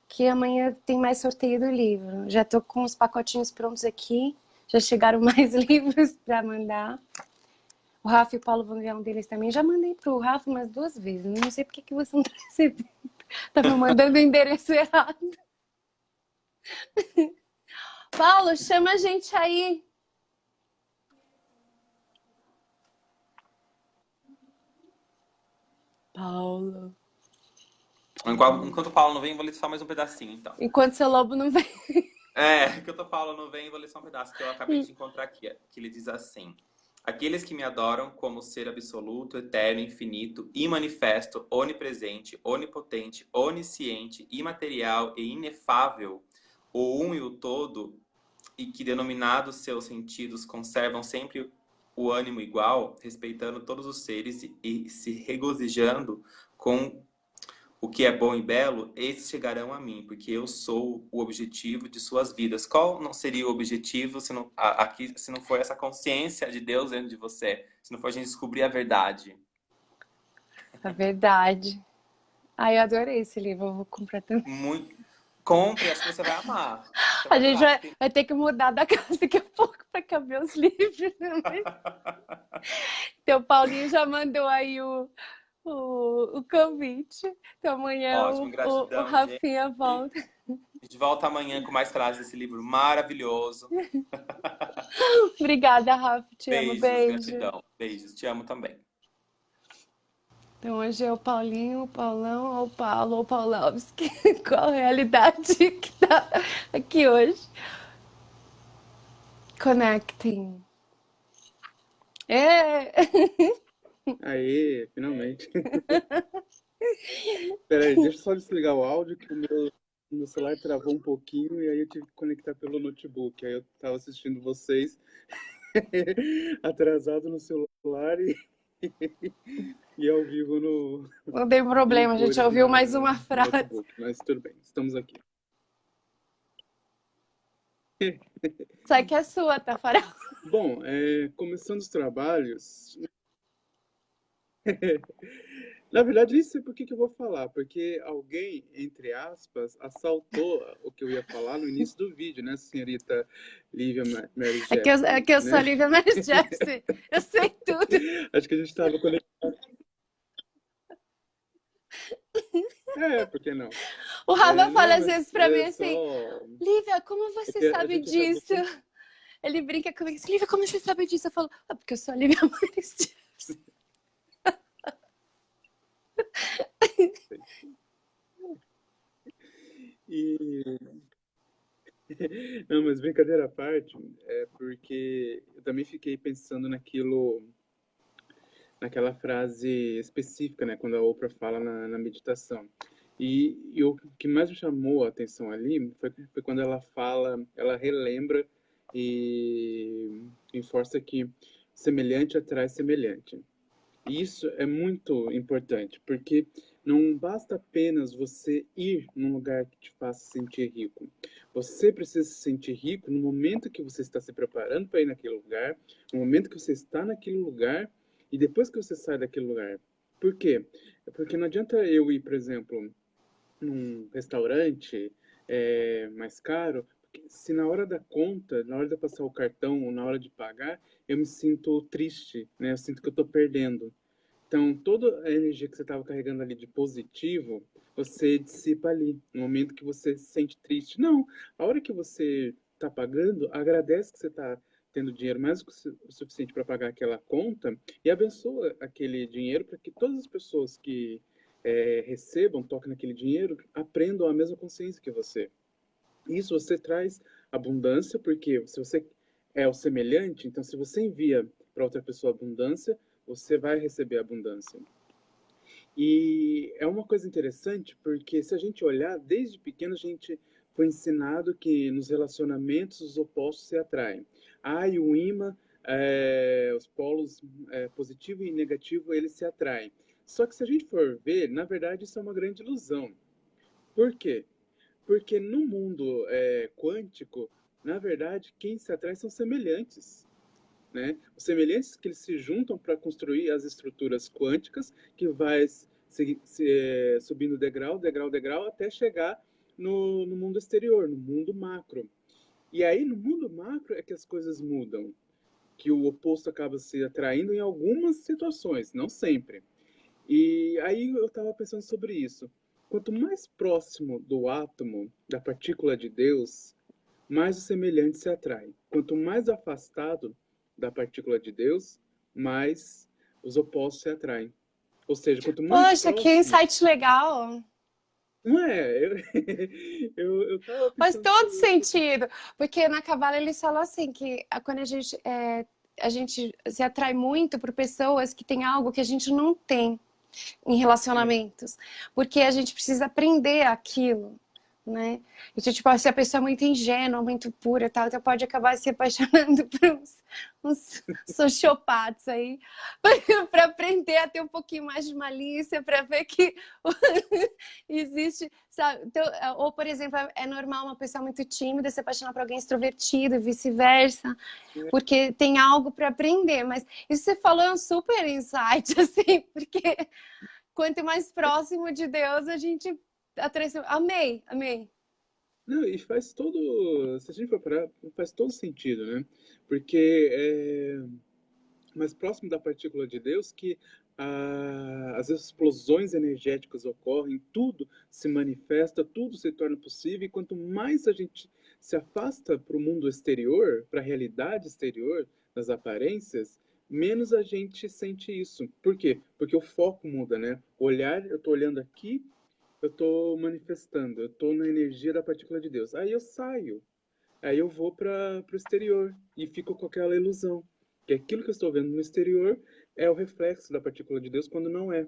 que amanhã tem mais sorteio do livro. Já tô com os pacotinhos prontos aqui, já chegaram mais livros para mandar. O Rafa e o Paulo vão ganhar um deles também. Já mandei pro Rafa umas 2 vezes, não sei por que você não tá recebendo. Tava mandando o endereço errado. Paulo, chama a gente aí. Paulo. Enquanto o Paulo não vem, vou ler só mais um pedacinho, então. Enquanto seu lobo não vem. Enquanto o Paulo não vem, vou ler só um pedaço que eu acabei de encontrar aqui, que ele diz assim: aqueles que me adoram como ser absoluto, eterno, infinito, imanifesto, onipresente, onipotente, onisciente, imaterial e inefável, o um e o todo, e que denominados seus sentidos conservam sempre o ânimo igual, respeitando todos os seres e se regozijando com o que é bom e belo, esses chegarão a mim, porque eu sou o objetivo de suas vidas. Qual não seria o objetivo se não for essa consciência de Deus dentro de você? Se não for a gente descobrir a verdade? A verdade. Ai, eu adorei esse livro, eu vou comprar também. Muito. Compre, acho que você vai amar. Você vai A gente adorar. vai ter que mudar da casa daqui a pouco para caber os livros. Né? Então, o Paulinho já mandou aí o convite. Então, amanhã Ótimo, o gratidão, gente. Rafinha volta. A gente volta amanhã com mais frases desse livro maravilhoso. Obrigada, Rafa. Te amo. Beijos, Beijo. gratidão. Beijos, te amo também. Então hoje é o Paulinho, o Paulão, ou o Paulo, ou o Paulovski. Qual a realidade que tá aqui hoje? Connecting. É. Aê, finalmente. Peraí, deixa eu só desligar o áudio, que o meu celular travou um pouquinho e aí eu tive que conectar pelo notebook. Aí eu tava assistindo vocês atrasado no celular e ao vivo Não tem no problema, a gente cores ouviu mais uma no frase. notebook. Mas tudo bem, estamos aqui. Isso aqui é sua, Tafarel. Bom, começando os trabalhos, na verdade, nem sei por que eu vou falar, porque alguém, entre aspas, assaltou o que eu ia falar no início do vídeo, né, senhorita Lívia Mary É Jepsen, que eu sou a né? Lívia Mary Jepsen. Eu sei tudo. Acho que a gente estava conectado. Por que não? O Rafa Não, fala às vezes mas pra mim é assim, só... Lívia, como É você que a sabe gente acabou... disso? Ele brinca comigo assim, Lívia, como você sabe disso? Eu falo, porque eu sou a Lívia Mary Jepsen. E... Não, mas brincadeira à parte, é porque eu também fiquei pensando naquela frase específica, né, quando a Oprah fala na meditação. E o que mais me chamou a atenção ali foi quando ela fala, ela relembra e reforça que semelhante atrai semelhante. E isso é muito importante, porque não basta apenas você ir num lugar que te faça sentir rico. Você precisa se sentir rico no momento que você está se preparando para ir naquele lugar, no momento que você está naquele lugar e depois que você sai daquele lugar. Por quê? Porque não adianta eu ir, por exemplo, num restaurante mais caro, porque se na hora da conta, na hora de eu passar o cartão ou na hora de pagar, eu me sinto triste, né? Eu sinto que eu estou perdendo. Então, toda a energia que você estava carregando ali de positivo, você dissipa ali, no momento que você se sente triste. Não, a hora que você está pagando, agradece que você está tendo dinheiro mais do que o suficiente para pagar aquela conta e abençoa aquele dinheiro para que todas as pessoas que recebam, toquem naquele dinheiro, aprendam a mesma consciência que você. Isso você traz abundância, porque se você é o semelhante, então se você envia para outra pessoa abundância, você vai receber abundância. E é uma coisa interessante, porque se a gente olhar, desde pequeno a gente foi ensinado que nos relacionamentos os opostos se atraem. E o imã, os polos positivo e negativo, eles se atraem. Só que se a gente for ver, na verdade isso é uma grande ilusão. Por quê? Porque no mundo quântico, na verdade, quem se atrai são semelhantes. Né? Os semelhantes que eles se juntam para construir as estruturas quânticas que vai subindo degrau, degrau, degrau, até chegar no mundo exterior, no mundo macro. E aí, no mundo macro, é que as coisas mudam, que o oposto acaba se atraindo em algumas situações, não sempre. E aí eu estava pensando sobre isso. Quanto mais próximo do átomo, da partícula de Deus, mais o semelhante se atrai. Quanto mais afastado da partícula de Deus, mais os opostos se atraem. Ou seja, quanto mais Poxa, que próximo... insight legal. Não é? Eu tava Faz pensando todo sobre isso. sentido. Porque na Cabala eles falam assim, que quando a gente se atrai muito por pessoas que têm algo que a gente não tem em relacionamentos, porque a gente precisa aprender aquilo, né? Então, tipo, se a pessoa é muito ingênua, muito pura e tal, então pode acabar se apaixonando por uns sociopatas aí, para aprender a ter um pouquinho mais de malícia, para ver que existe, sabe? Então, ou, por exemplo, é normal uma pessoa muito tímida se apaixonar por alguém extrovertido e vice-versa, porque tem algo para aprender. Mas isso que você falou é um super insight, assim, porque quanto mais próximo de Deus a gente atrai. Amei, amei. Não, e faz todo... Se a gente for parar, faz todo sentido, né? Porque mais próximo da partícula de Deus que as explosões energéticas ocorrem, tudo se manifesta, tudo se torna possível, e quanto mais a gente se afasta para o mundo exterior, para a realidade exterior das aparências, menos a gente sente isso. Por quê? Porque o foco muda, né? O olhar, eu tô olhando aqui, eu tô manifestando, eu tô na energia da partícula de Deus. Aí eu saio, aí eu vou para o exterior e fico com aquela ilusão. Que aquilo que eu estou vendo no exterior é o reflexo da partícula de Deus quando não é.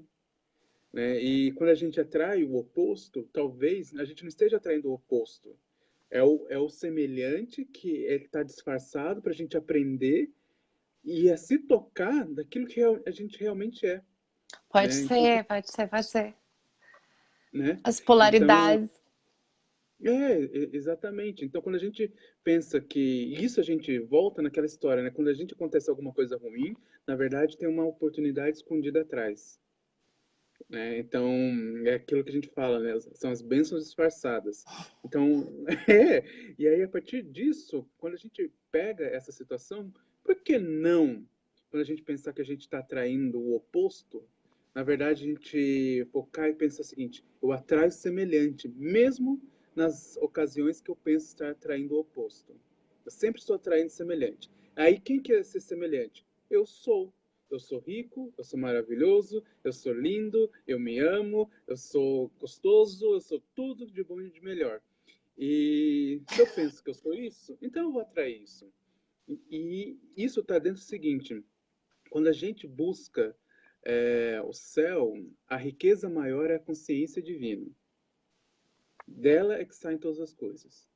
Né? E quando a gente atrai o oposto, talvez a gente não esteja atraindo o oposto. É o semelhante que está disfarçado para a gente aprender e a se tocar daquilo que a gente realmente é. Pode Né? Então, ser, pode ser, pode ser. né? As Então, polaridades. exatamente. Então, quando a gente pensa que isso, a gente volta naquela história, né? Quando a gente acontece alguma coisa ruim, na verdade tem uma oportunidade escondida atrás. Né? Então, é aquilo que a gente fala, né? São as bênçãos disfarçadas. Então, e aí a partir disso, quando a gente pega essa situação, por que não, quando a gente pensar que a gente está atraindo o oposto, na verdade a gente focar e pensar o seguinte: eu atraio semelhante, mesmo nas ocasiões que eu penso estar atraindo o oposto. Eu sempre estou atraindo semelhante. Aí quem quer ser semelhante? Eu sou. Eu sou rico, eu sou maravilhoso, eu sou lindo, eu me amo, eu sou gostoso, eu sou tudo de bom e de melhor. E se eu penso que eu sou isso, então eu vou atrair isso. E isso está dentro do seguinte: quando a gente busca o céu, a riqueza maior é a consciência divina. Dela é que saem todas as coisas.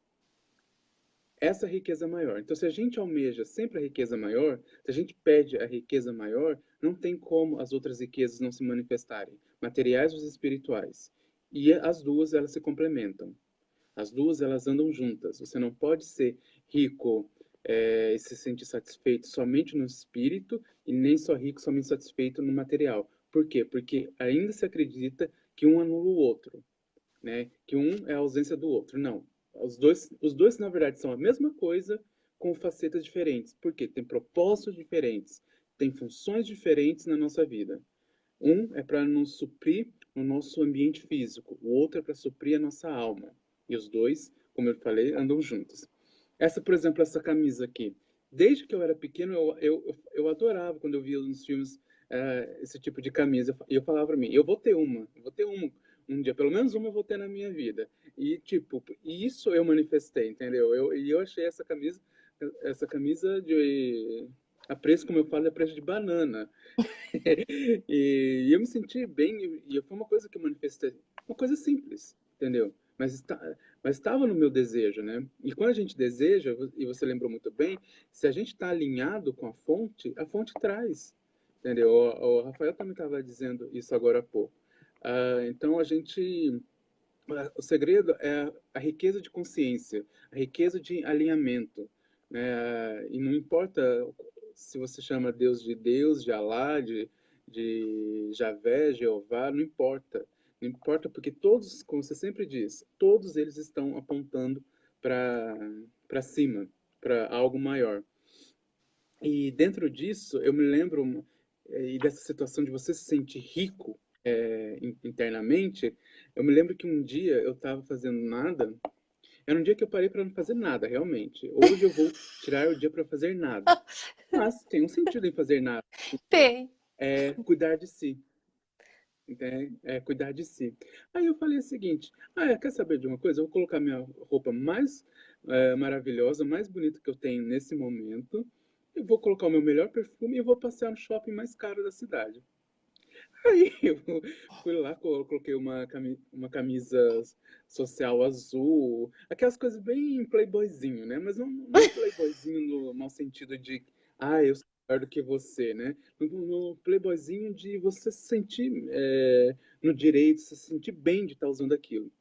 Essa riqueza maior. Então, se a gente almeja sempre a riqueza maior, se a gente pede a riqueza maior, não tem como as outras riquezas não se manifestarem, materiais ou espirituais. E as duas, elas se complementam. As duas, elas andam juntas. Você não pode ser rico e se sentir satisfeito somente no espírito e nem só rico, somente satisfeito no material. Por quê? Porque ainda se acredita que um anula o outro, né? Que um é a ausência do outro. Não. Os dois, na verdade, são a mesma coisa com facetas diferentes. Por quê? Tem propósitos diferentes, tem funções diferentes na nossa vida. Um é para nos suprir no nosso ambiente físico, o outro é para suprir a nossa alma. E os dois, como eu falei, andam juntos. Essa, por exemplo, essa camisa aqui. Desde que eu era pequeno, eu adorava quando eu via nos filmes esse tipo de camisa. E eu falava para mim, eu vou ter uma um dia, pelo menos uma eu vou ter na minha vida. E, tipo, isso eu manifestei, entendeu? Eu achei essa camisa de... A preço, como eu falo, é preço de banana. E eu me senti bem, e foi uma coisa que eu manifestei. Uma coisa simples, entendeu? Mas estava no meu desejo, né? E quando a gente deseja, e você lembrou muito bem, se a gente está alinhado com a fonte traz, entendeu? O Rafael também estava dizendo isso agora há pouco. Então o segredo é a riqueza de consciência, a riqueza de alinhamento, né? E não importa se você chama Deus, de Alá, de Javé, Jeová, não importa. Não importa porque todos, como você sempre diz, todos eles estão apontando para cima, para algo maior. E dentro disso, eu me lembro e dessa situação de você se sentir rico internamente, eu me lembro que um dia eu estava fazendo nada, era um dia que eu parei para não fazer nada, realmente. Hoje eu vou tirar o dia para fazer nada. Mas tem um sentido em fazer nada. Tem. É cuidar de si. Né? É cuidar de si. Aí eu falei o seguinte: quer saber de uma coisa? Eu vou colocar minha roupa mais maravilhosa, mais bonita que eu tenho nesse momento. Eu vou colocar o meu melhor perfume e vou passear no shopping mais caro da cidade. Aí eu fui lá, coloquei uma camisa social azul, aquelas coisas bem playboyzinho, né? Mas não playboyzinho no mau sentido de, eu sou melhor do que você, né? No playboyzinho de você se sentir no direito, se sentir bem de estar usando aquilo.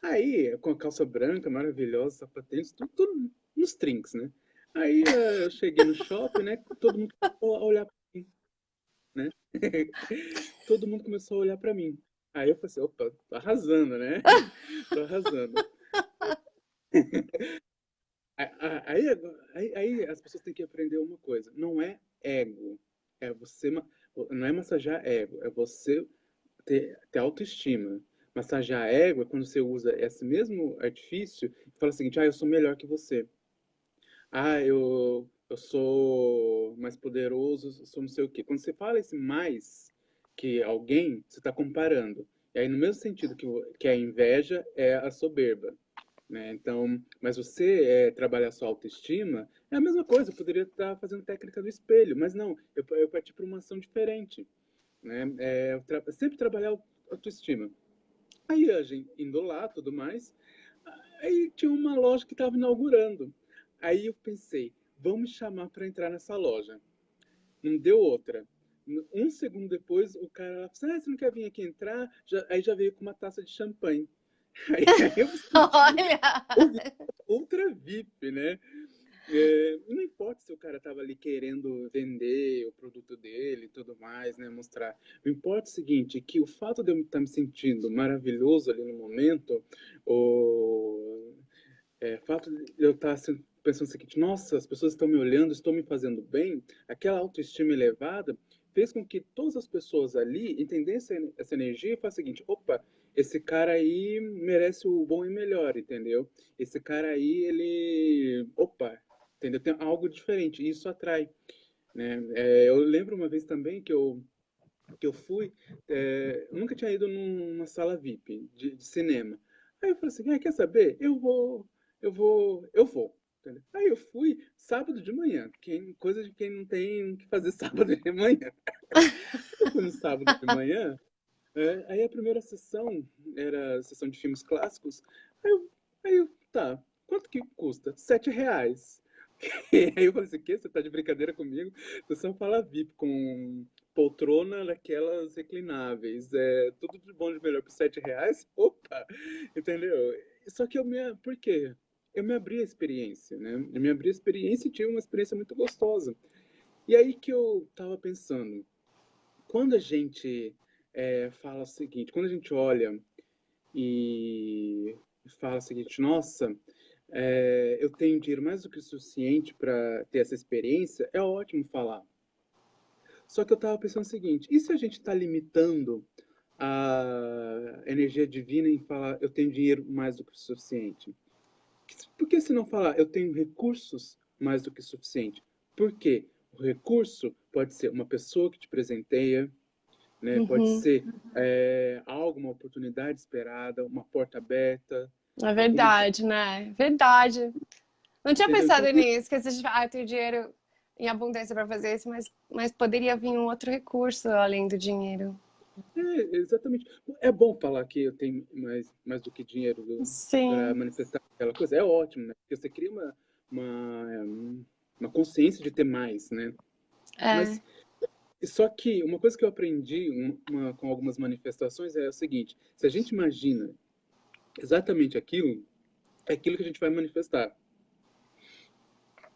Aí, com a calça branca, maravilhosa, sapatênis, tudo nos trinks, né? Aí eu cheguei no shopping, né? Todo mundo começou a olhar pra mim, né? Todo mundo começou a olhar pra mim. Aí eu falei assim, opa, tô arrasando, né? Tô arrasando. Aí, aí as pessoas têm que aprender uma coisa. Não é ego. É você... Não é massagear ego. É você ter autoestima. Massagear ego é quando você usa esse mesmo artifício e fala o seguinte, eu sou melhor que você. eu sou mais poderoso, eu sou não sei o quê. Quando você fala esse mais que alguém, você está comparando. E aí, no mesmo sentido que a inveja é a soberba, né? Então, mas você trabalhar sua autoestima é a mesma coisa. Eu poderia estar fazendo técnica do espelho, mas não. Eu parti para uma ação diferente, né? Sempre trabalhar a autoestima. Aí a gente indo lá, tudo mais. Aí tinha uma loja que estava inaugurando. Aí eu pensei, vamos me chamar para entrar nessa loja. Não deu outra. Um segundo depois, o cara lá falou, você não quer vir aqui entrar? Aí já veio com uma taça de champanhe. Aí eu me senti Olha! ultra VIP, né? Não importa se o cara tava ali querendo vender o produto dele e tudo mais, né? Mostrar. O importa é o seguinte, que o fato de eu estar me sentindo maravilhoso ali no momento, o fato de eu estar pensando o seguinte, nossa, as pessoas estão me olhando, estão me fazendo bem, aquela autoestima elevada fez com que todas as pessoas ali entendessem essa energia e falassem o seguinte, opa, esse cara aí merece o bom e melhor, entendeu? Esse cara aí, ele, opa, entendeu? Tem algo diferente, e isso atrai, né? Eu lembro uma vez também que eu fui, eu nunca tinha ido numa sala VIP de cinema. Aí eu falei assim, quer saber? Eu vou. Entendeu? Aí eu fui sábado de manhã, coisa de quem não tem o que fazer sábado de manhã. Eu fui no sábado de manhã, aí a primeira sessão era a sessão de filmes clássicos. Tá, quanto que custa? R$ 7. Aí eu falei assim, que? Você tá de brincadeira comigo? Você só fala VIP com poltrona daquelas reclináveis. Tudo de bom de melhor por R$ 7? Opa! Entendeu? Só que por quê? Eu me abri a experiência, né? Eu me abri a experiência e tive uma experiência muito gostosa. E aí que eu tava pensando, quando a gente fala o seguinte, quando a gente olha e fala o seguinte, nossa, eu tenho dinheiro mais do que o suficiente para ter essa experiência, é ótimo falar. Só que eu estava pensando o seguinte, e se a gente está limitando a energia divina em falar eu tenho dinheiro mais do que o suficiente? Por que se não falar eu tenho recursos mais do que o suficiente? Por quê? O recurso pode ser uma pessoa que te presenteia, né? Pode Uhum. ser algo, uma oportunidade esperada, uma porta aberta, É alguma, verdade, né? Verdade. Não tinha entendeu? Então, pensado nisso, que se eu tenho dinheiro em abundância para fazer isso, mas poderia vir um outro recurso além do dinheiro. exatamente. É bom falar que eu tenho mais do que dinheiro para Sim, manifestar aquela coisa. É ótimo, né? Porque você cria uma consciência de ter mais, né? é. Mas só que uma coisa que eu aprendi com algumas manifestações é o seguinte: se a gente imagina exatamente aquilo, é aquilo que a gente vai manifestar.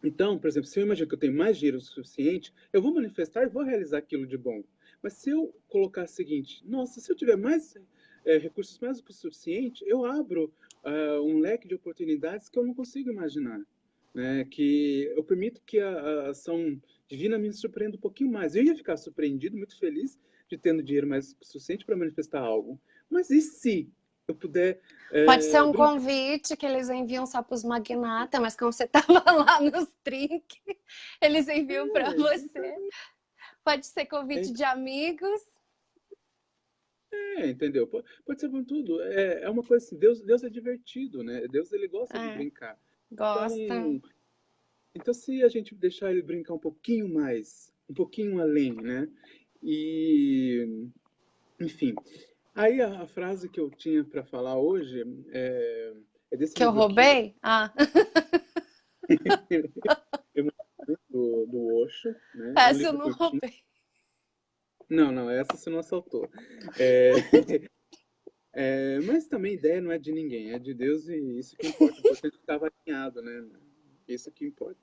Então, por exemplo, se eu imagino que eu tenho mais dinheiro o suficiente, eu vou manifestar e vou realizar aquilo de bom. Mas se eu colocar o seguinte, nossa, se eu tiver mais recursos mais do que o suficiente, eu abro um leque de oportunidades que eu não consigo imaginar. Né? Que eu permito que a ação divina me surpreenda um pouquinho mais. Eu ia ficar surpreendido, muito feliz de tendo dinheiro mais que o suficiente para manifestar algo. Mas e se eu puder Pode ser um brincar? convite que eles enviam só para os magnatas, mas como você estava lá nos trinques, eles enviam para você. Pode ser É, convite de amigos. entendeu? Pode ser com tudo. É uma coisa assim, Deus é divertido, né? Deus, ele gosta de É, brincar. gosta. Então, se a gente deixar ele brincar um pouquinho mais, um pouquinho além, né? E, enfim. Aí a frase que eu tinha para falar hoje é desse Que eu livro aqui, roubei? Ah, do Osho, né? É um essa eu livro não curtinho. roubei. Não, não, essa você não assaltou. É, mas também a ideia não é de ninguém, é de Deus e isso que importa. O importante é que estava alinhado, né? Isso que importa.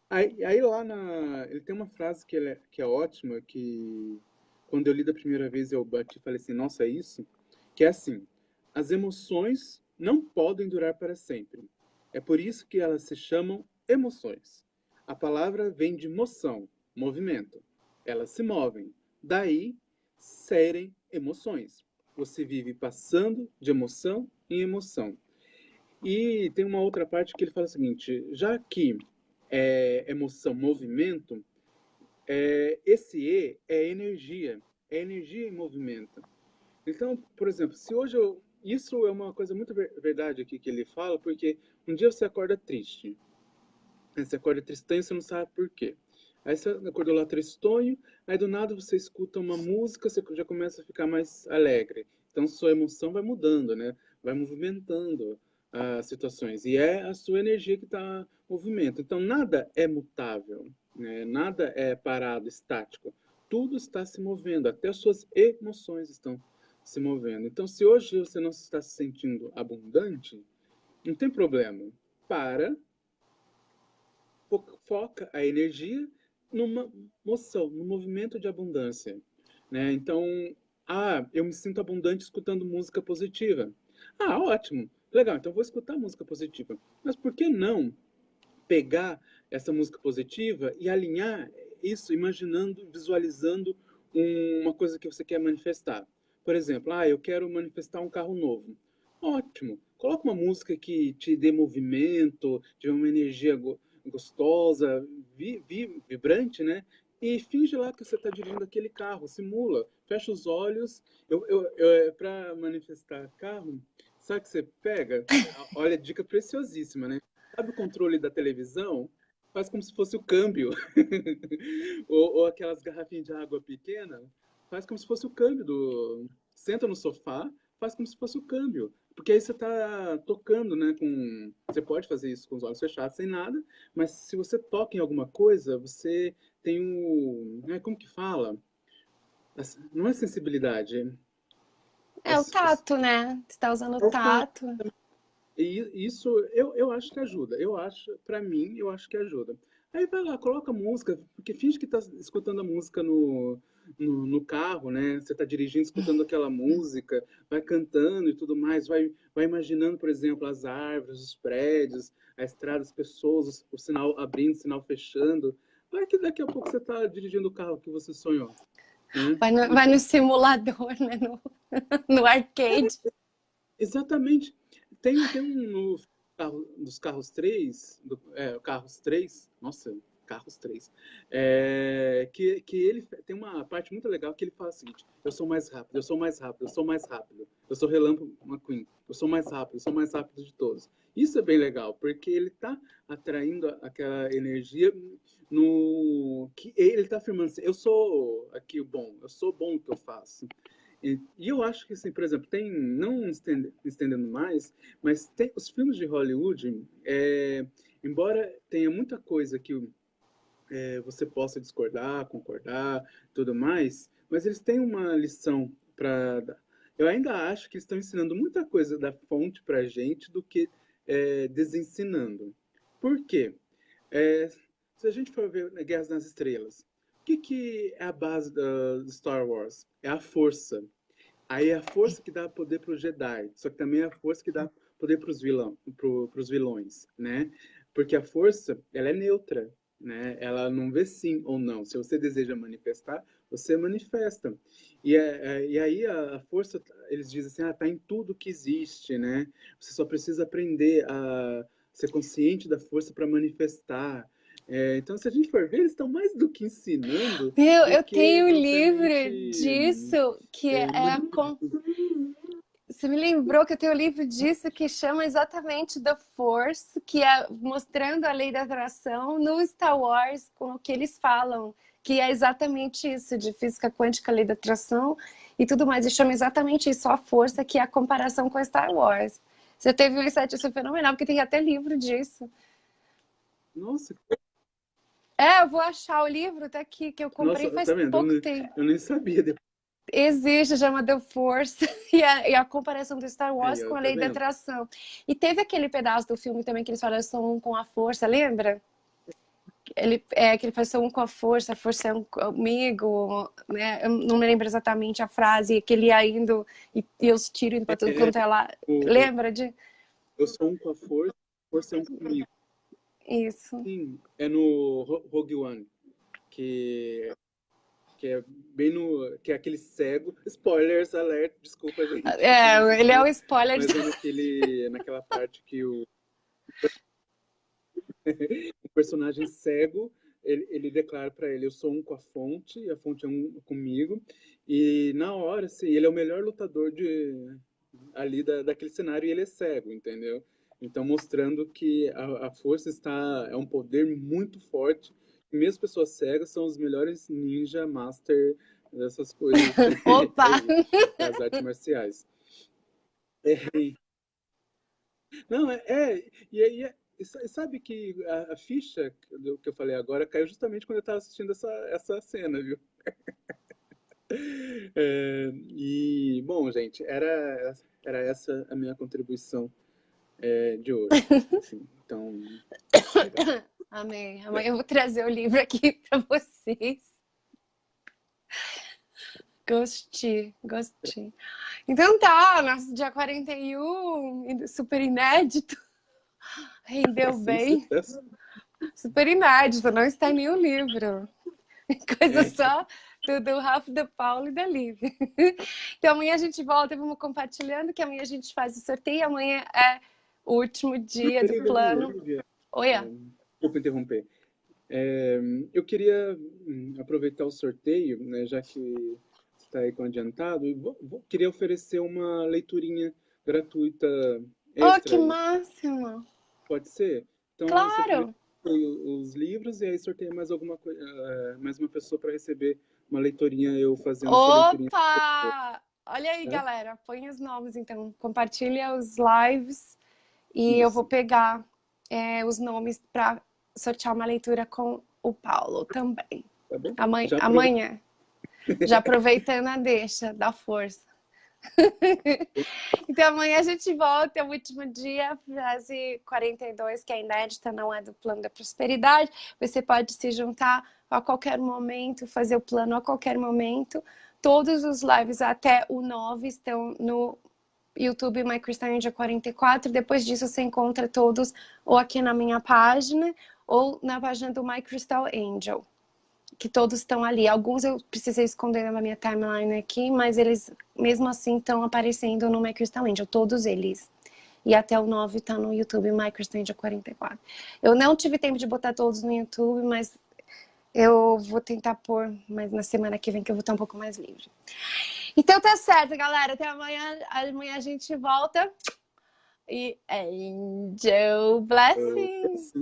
Aí lá ele tem uma frase que é ótima, que quando eu li da primeira vez eu bati e falei assim, nossa, é isso? Que é assim, as emoções não podem durar para sempre. É por isso que elas se chamam emoções. A palavra vem de moção, movimento. Elas se movem. Daí, serem emoções. Você vive passando de emoção em emoção. E tem uma outra parte que ele fala o seguinte, já que emoção, movimento, esse E é energia em movimento. Então, por exemplo, se hoje isso é uma coisa muito verdade aqui que ele fala, porque um dia você acorda triste, né? Você acorda tristonho, você não sabe por quê. Aí você acordou lá tristonho, aí do nada você escuta uma música, você já começa a ficar mais alegre. Então sua emoção vai mudando, né? Vai movimentando as situações. E é a sua energia que está em movimento. Então nada é mutável, né? Nada é parado, estático. Tudo está se movendo, até as suas emoções estão se movendo. Então se hoje você não está se sentindo abundante, não tem problema. Para, foca a energia numa moção, no movimento de abundância, né? Então, eu me sinto abundante escutando música positiva. Ótimo, legal, então vou escutar música positiva. Mas por que não pegar essa música positiva e alinhar isso, imaginando, visualizando uma coisa que você quer manifestar? Por exemplo, eu quero manifestar um carro novo. Ótimo, coloca uma música que te dê movimento, te dê uma energia gostosa, vibrante, né? E finge lá que você está dirigindo aquele carro, simula, fecha os olhos. Para manifestar carro, sabe o que você pega? Olha, dica preciosíssima, né? Sabe o controle da televisão? Faz como se fosse o câmbio. ou aquelas garrafinhas de água pequena, faz como se fosse o câmbio Senta no sofá, faz como se fosse o câmbio. Porque aí você está tocando, né? Você pode fazer isso com os olhos fechados, sem nada, mas se você toca em alguma coisa, você tem como que fala? Não é sensibilidade. É o tato, né? Você tá usando o tato. E isso eu acho que ajuda. Pra mim, eu acho que ajuda. Aí vai lá, coloca música, porque finge que tá escutando a música no carro, né? Você tá dirigindo, escutando aquela música, vai cantando e tudo mais, vai imaginando, por exemplo, as árvores, os prédios, a estrada, as pessoas, o sinal abrindo, o sinal fechando. Vai que daqui a pouco você tá dirigindo o carro que você sonhou. Né? Vai no simulador, né? No arcade. Exatamente. Tem no dos carros 3, carros 3, nossa, carros 3, que ele tem uma parte muito legal que ele fala o seguinte: eu sou mais rápido, eu sou mais rápido, eu sou mais rápido, eu sou Relâmpago McQueen, eu sou mais rápido de todos. Isso é bem legal, porque ele está atraindo aquela energia que ele está afirmando assim: eu sou aqui o bom, eu sou bom no que eu faço. E eu acho que, assim, por exemplo, não estendendo mais, mas tem os filmes de Hollywood, embora tenha muita coisa que você possa discordar, concordar, tudo mais, mas eles têm uma lição para dar. Eu ainda acho que eles estão ensinando muita coisa da fonte para a gente do que desensinando. Por quê? Se a gente for ver Guerras nas Estrelas, o que é a base do Star Wars? É a força. Aí é a força que dá poder para os Jedi, só que também é a força que dá poder para os vilões, né? Porque a força, ela é neutra, né? Ela não vê sim ou não. Se você deseja manifestar, você manifesta. E aí a força, eles dizem assim, tá em tudo que existe, né? Você só precisa aprender a ser consciente da força para manifestar. Então, se a gente for ver, eles estão mais do que ensinando. Eu Que tenho um livro disso que Você me lembrou que eu tenho um livro disso que chama exatamente The Force, que é mostrando a lei da atração no Star Wars, com o que eles falam, que é exatamente isso, de física quântica, lei da atração e tudo mais. E chama exatamente isso, a força, que é a comparação com Star Wars. Você teve um insight, isso é fenomenal, porque tem até livro disso. Nossa, eu vou achar o livro, tá aqui, que eu comprei faz pouco tempo. Eu nem sabia. Existe, chama The Force, e a comparação do Star Wars com a lei da atração. E teve aquele pedaço do filme também que eles falam, eu sou um com a força, lembra? Que ele faz, sou um com a força é um comigo, né? Eu não me lembro exatamente a frase, que ele ia indo e os tiros indo pra tudo quanto é lá. Lembra de? Eu sou um com a força é um comigo. Isso. Sim, é no Rogue One, que é bem que é aquele cego. Spoilers, alert, desculpa, gente. Ele é o spoiler. Mas é naquela parte que o personagem cego, ele declara para ele, eu sou um com a fonte, e a fonte é um comigo. E na hora, assim, ele é o melhor lutador ali daquele cenário e ele é cego, entendeu? Então, mostrando que a força é um poder muito forte. E mesmo pessoas cegas são os melhores ninja, master, dessas coisas Opa! das artes marciais. Não, e aí, sabe que a ficha do que eu falei agora caiu justamente quando eu estava assistindo essa cena, viu? E, bom, gente, era essa a minha contribuição de hoje. Assim, então, legal. Amém. Amanhã eu vou trazer o livro aqui para vocês. Gostei. Então tá, nosso dia 41, super inédito. Rendeu bem. Super inédito, não está em nenhum livro. Coisa só do Rafa, da Paula e da Lívia. Então amanhã a gente volta, vamos compartilhando, que amanhã a gente faz o sorteio. Amanhã é o último dia do plano. Oi, Desculpa interromper. Eu queria aproveitar o sorteio, né, já que está aí com adiantado, queria oferecer uma leiturinha gratuita extra. Oh, que máximo! Pode ser? Então, claro! Os livros e aí sorteia mais mais uma pessoa para receber uma leiturinha, eu fazendo essa leiturinha. Opa! Olha aí, galera, põe os nomes, então, compartilha os lives e eu vou pegar os nomes para sortear uma leitura com o Paulo também. Tá bom? Amanhã. Já aproveitando a deixa, da força. Então amanhã a gente volta, é o último dia, frase 42, que é inédita, não é do plano da prosperidade. Você pode se juntar a qualquer momento, fazer o plano a qualquer momento. Todos os lives até o 9 estão no YouTube My Crystal Angel 44. Depois disso você encontra todos ou aqui na minha página ou na página do My Crystal Angel, que todos estão ali. Alguns eu precisei esconder na minha timeline aqui, mas eles mesmo assim estão aparecendo no My Crystal Angel, todos eles. E até o 9 tá no YouTube, My Crystal Angel 44. Eu não tive tempo de botar todos no YouTube, mas eu vou tentar pôr, mas na semana que vem que eu vou estar um pouco mais livre. Então tá certo, galera. Até amanhã. Amanhã a gente volta. E Angel Blessings!